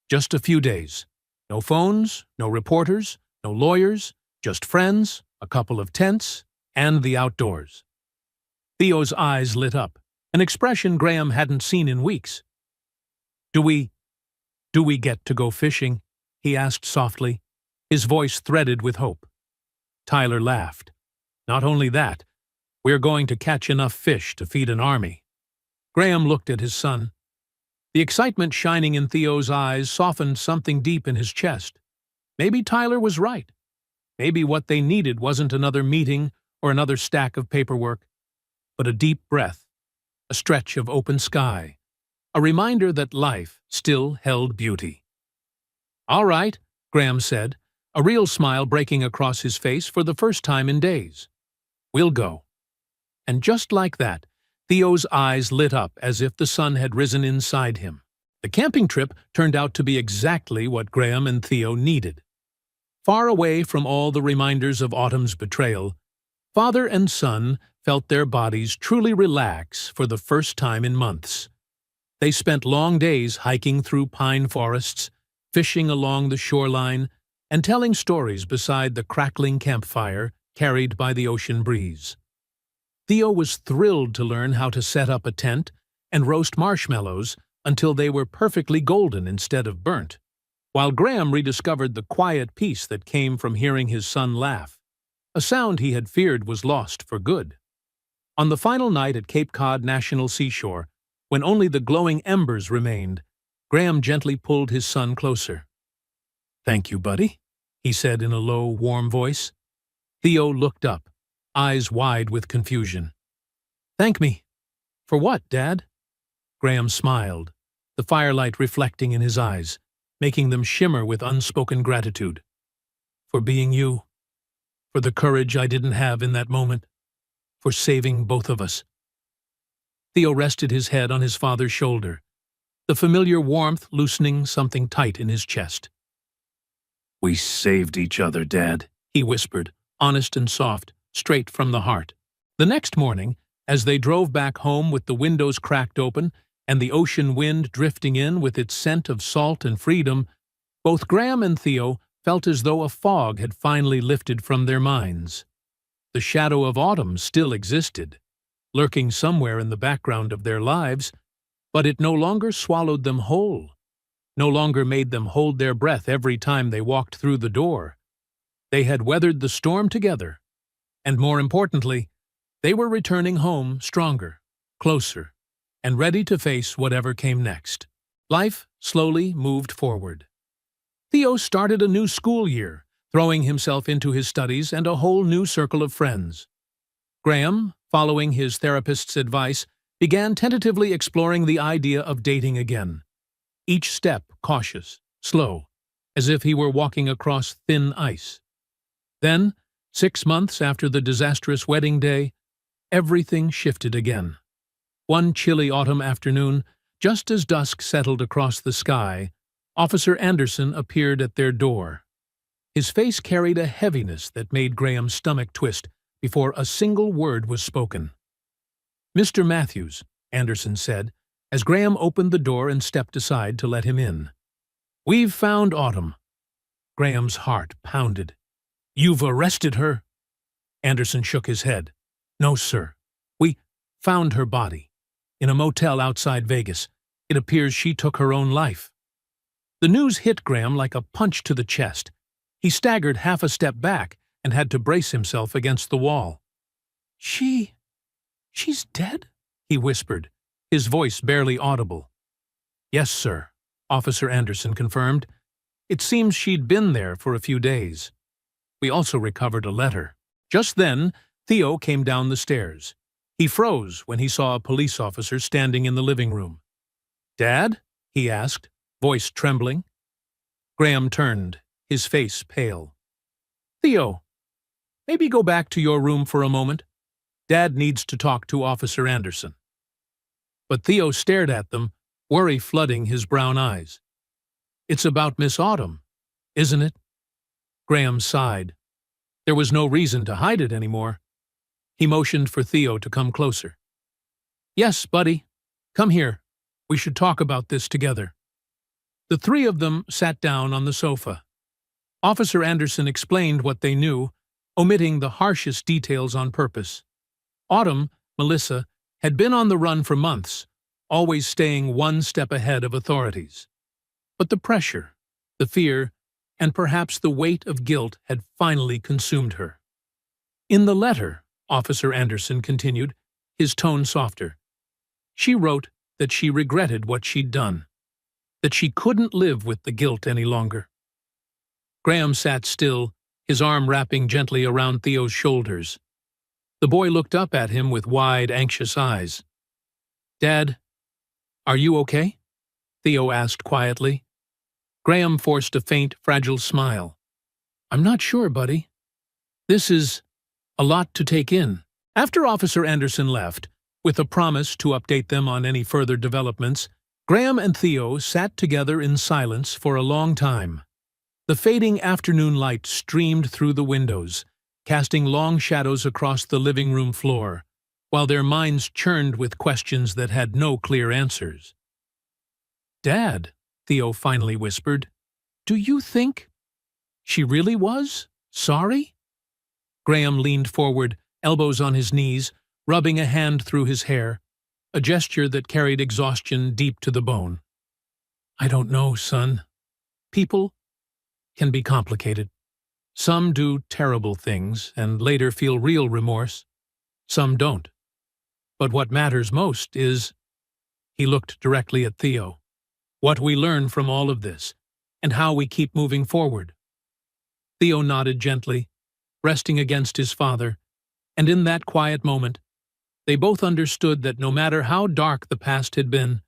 "Just a few days. No phones, no reporters, no lawyers, just friends, a couple of tents, and the outdoors." Theo's eyes lit up, an expression Graham hadn't seen in weeks. Do we get to go fishing?" he asked softly, his voice threaded with hope. Tyler laughed. "Not only that, we're going to catch enough fish to feed an army." Graham looked at his son. The excitement shining in Theo's eyes softened something deep in his chest. Maybe Tyler was right. Maybe what they needed wasn't another meeting or another stack of paperwork, but a deep breath, a stretch of open sky, a reminder that life still held beauty. "All right," Graham said, a real smile breaking across his face for the first time in days. "We'll go." And just like that, Theo's eyes lit up as if the sun had risen inside him. The camping trip turned out to be exactly what Graham and Theo needed. Far away from all the reminders of autumn's betrayal, father and son felt their bodies truly relax for the first time in months. They spent long days hiking through pine forests, fishing along the shoreline, and telling stories beside the crackling campfire carried by the ocean breeze. Theo was thrilled to learn how to set up a tent and roast marshmallows until they were perfectly golden instead of burnt, while Graham rediscovered the quiet peace that came from hearing his son laugh, a sound he had feared was lost for good. On the final night at Cape Cod National Seashore, when only the glowing embers remained, Graham gently pulled his son closer. "Thank you, buddy," he said in a low, warm voice. Theo looked up, eyes wide with confusion. "Thank me? For what, Dad?" Graham smiled, the firelight reflecting in his eyes, making them shimmer with unspoken gratitude. "For being you. For the courage I didn't have in that moment. For saving both of us." Theo rested his head on his father's shoulder, the familiar warmth loosening something tight in his chest. "We saved each other, Dad," he whispered, honest and soft, straight from the heart. The next morning, as they drove back home with the windows cracked open and the ocean wind drifting in with its scent of salt and freedom, both Graham and Theo felt as though a fog had finally lifted from their minds. The shadow of autumn still existed, lurking somewhere in the background of their lives, but it no longer swallowed them whole, no longer made them hold their breath every time they walked through the door. They had weathered the storm together, and more importantly, they were returning home stronger, closer, and ready to face whatever came next. Life slowly moved forward. Theo started a new school year, throwing himself into his studies and a whole new circle of friends. Graham, following his therapist's advice, began tentatively exploring the idea of dating again. Each step cautious, slow, as if he were walking across thin ice. Then, 6 months after the disastrous wedding day, everything shifted again. One chilly autumn afternoon, just as dusk settled across the sky, Officer Anderson appeared at their door. His face carried a heaviness that made Graham's stomach twist before a single word was spoken. "Mr. Matthews," Anderson said, as Graham opened the door and stepped aside to let him in. "We've found Autumn." Graham's heart pounded. "You've arrested her?" Anderson shook his head. "No, sir. We found her body. In a motel outside Vegas. It appears she took her own life." The news hit Graham like a punch to the chest. He staggered half a step back and had to brace himself against the wall. She's dead?" he whispered, his voice barely audible. "Yes, sir," Officer Anderson confirmed. "It seems she'd been there for a few days. We also recovered a letter." Just then, Theo came down the stairs. He froze when he saw a police officer standing in the living room. "Dad?" he asked, voice trembling. Graham turned, his face pale. Theo, maybe go back to your room for a moment. Dad needs to talk to Officer Anderson. But Theo stared at them, worry flooding his brown eyes. It's about Miss Autumn, isn't it? Graham sighed. There was no reason to hide it anymore. He motioned for Theo to come closer. Yes, buddy. Come here. We should talk about this together. The three of them sat down on the sofa. Officer Anderson explained what they knew, omitting the harshest details on purpose. Autumn, Melissa, had been on the run for months, always staying one step ahead of authorities. But the pressure, the fear, and perhaps the weight of guilt had finally consumed her. In the letter, Officer Anderson continued, his tone softer, she wrote that she regretted what she'd done, that she couldn't live with the guilt any longer. Graham sat still, his arm wrapping gently around Theo's shoulders. The boy looked up at him with wide, anxious eyes. Dad, are you okay? Theo asked quietly. Graham forced a faint, fragile smile. I'm not sure, buddy. This is a lot to take in. After Officer Anderson left, with a promise to update them on any further developments, Graham and Theo sat together in silence for a long time. The fading afternoon light streamed through the windows, casting long shadows across the living room floor, while their minds churned with questions that had no clear answers. Dad, Theo finally whispered, do you think she really was sorry? Graham leaned forward, elbows on his knees, rubbing a hand through his hair, a gesture that carried exhaustion deep to the bone. I don't know, son. People can be complicated. Some do terrible things and later feel real remorse. Some don't. But what matters most is, he looked directly at Theo, what we learn from all of this, and how we keep moving forward. Theo nodded gently, resting against his father, and in that quiet moment, they both understood that no matter how dark the past had been,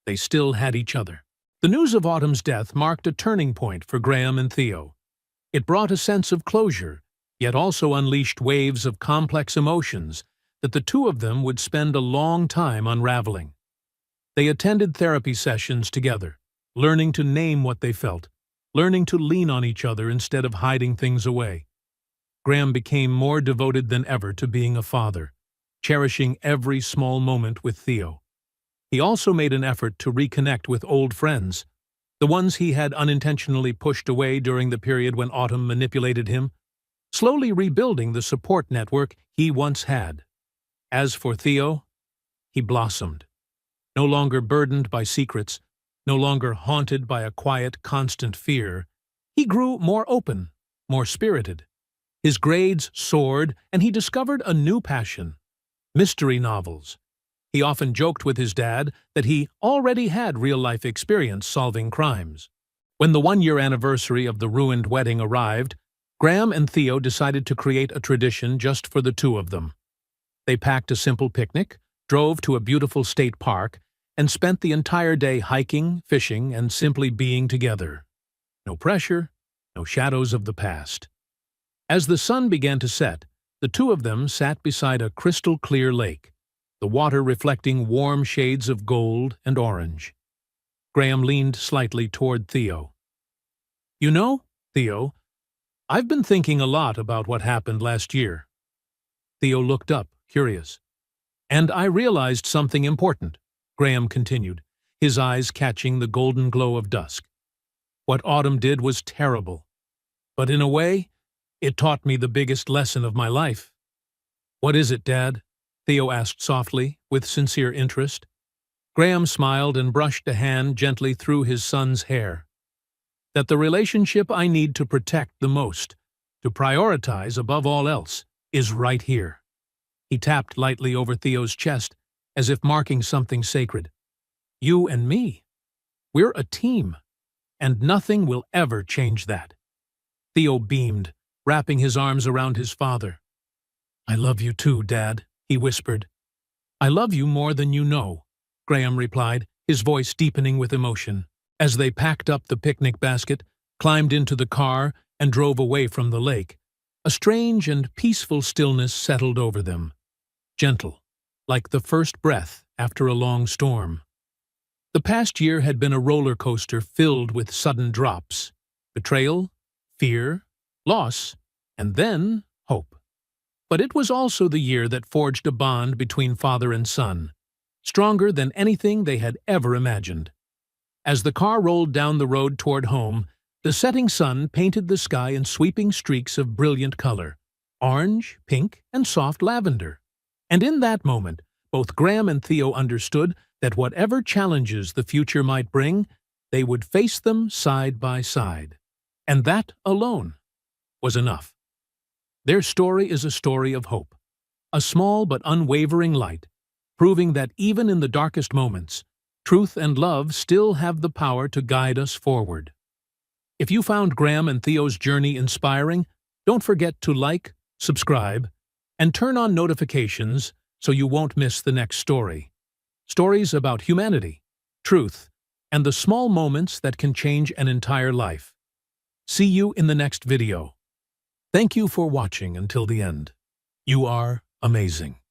they still had each other. The news of Autumn's death marked a turning point for Graham and Theo. It brought a sense of closure, yet also unleashed waves of complex emotions that the two of them would spend a long time unraveling. They attended therapy sessions together, learning to name what they felt, learning to lean on each other instead of hiding things away. Graham became more devoted than ever to being a father, cherishing every small moment with Theo. He also made an effort to reconnect with old friends, the ones he had unintentionally pushed away during the period when Autumn manipulated him, slowly rebuilding the support network he once had. As for Theo, he blossomed. No longer burdened by secrets, no longer haunted by a quiet, constant fear, he grew more open, more spirited. His grades soared, and he discovered a new passion: mystery novels. He often joked with his dad that he already had real-life experience solving crimes. When the one-year anniversary of the ruined wedding arrived, Graham and Theo decided to create a tradition just for the two of them. They packed a simple picnic, drove to a beautiful state park, and spent the entire day hiking, fishing, and simply being together. No pressure, no shadows of the past. As the sun began to set, the two of them sat beside a crystal-clear lake, the water reflecting warm shades of gold and orange. Graham leaned slightly toward Theo. You know, Theo, I've been thinking a lot about what happened last year. Theo looked up, curious. And I realized something important, Graham continued, his eyes catching the golden glow of dusk. What Autumn did was terrible, but in a way, it taught me the biggest lesson of my life. What is it, Dad? Theo asked softly, with sincere interest. Graham smiled and brushed a hand gently through his son's hair. That the relationship I need to protect the most, to prioritize above all else, is right here. He tapped lightly over Theo's chest, as if marking something sacred. You and me. We're a team, and nothing will ever change that. Theo beamed, wrapping his arms around his father. I love you too, Dad, he whispered. I love you more than you know, Graham replied, his voice deepening with emotion. As they packed up the picnic basket, climbed into the car, and drove away from the lake, a strange and peaceful stillness settled over them, gentle, like the first breath after a long storm. The past year had been a roller coaster filled with sudden drops, betrayal, fear, loss, and then hope. But it was also the year that forged a bond between father and son, stronger than anything they had ever imagined. As the car rolled down the road toward home, the setting sun painted the sky in sweeping streaks of brilliant color, orange, pink, and soft lavender. And in that moment, both Graham and Theo understood that whatever challenges the future might bring, they would face them side by side. And that alone was enough. Their story is a story of hope, a small but unwavering light, proving that even in the darkest moments, truth and love still have the power to guide us forward. If you found Graham and Theo's journey inspiring, don't forget to like, subscribe, and turn on notifications so you won't miss the next story. Stories about humanity, truth, and the small moments that can change an entire life. See you in the next video. Thank you for watching until the end. You are amazing.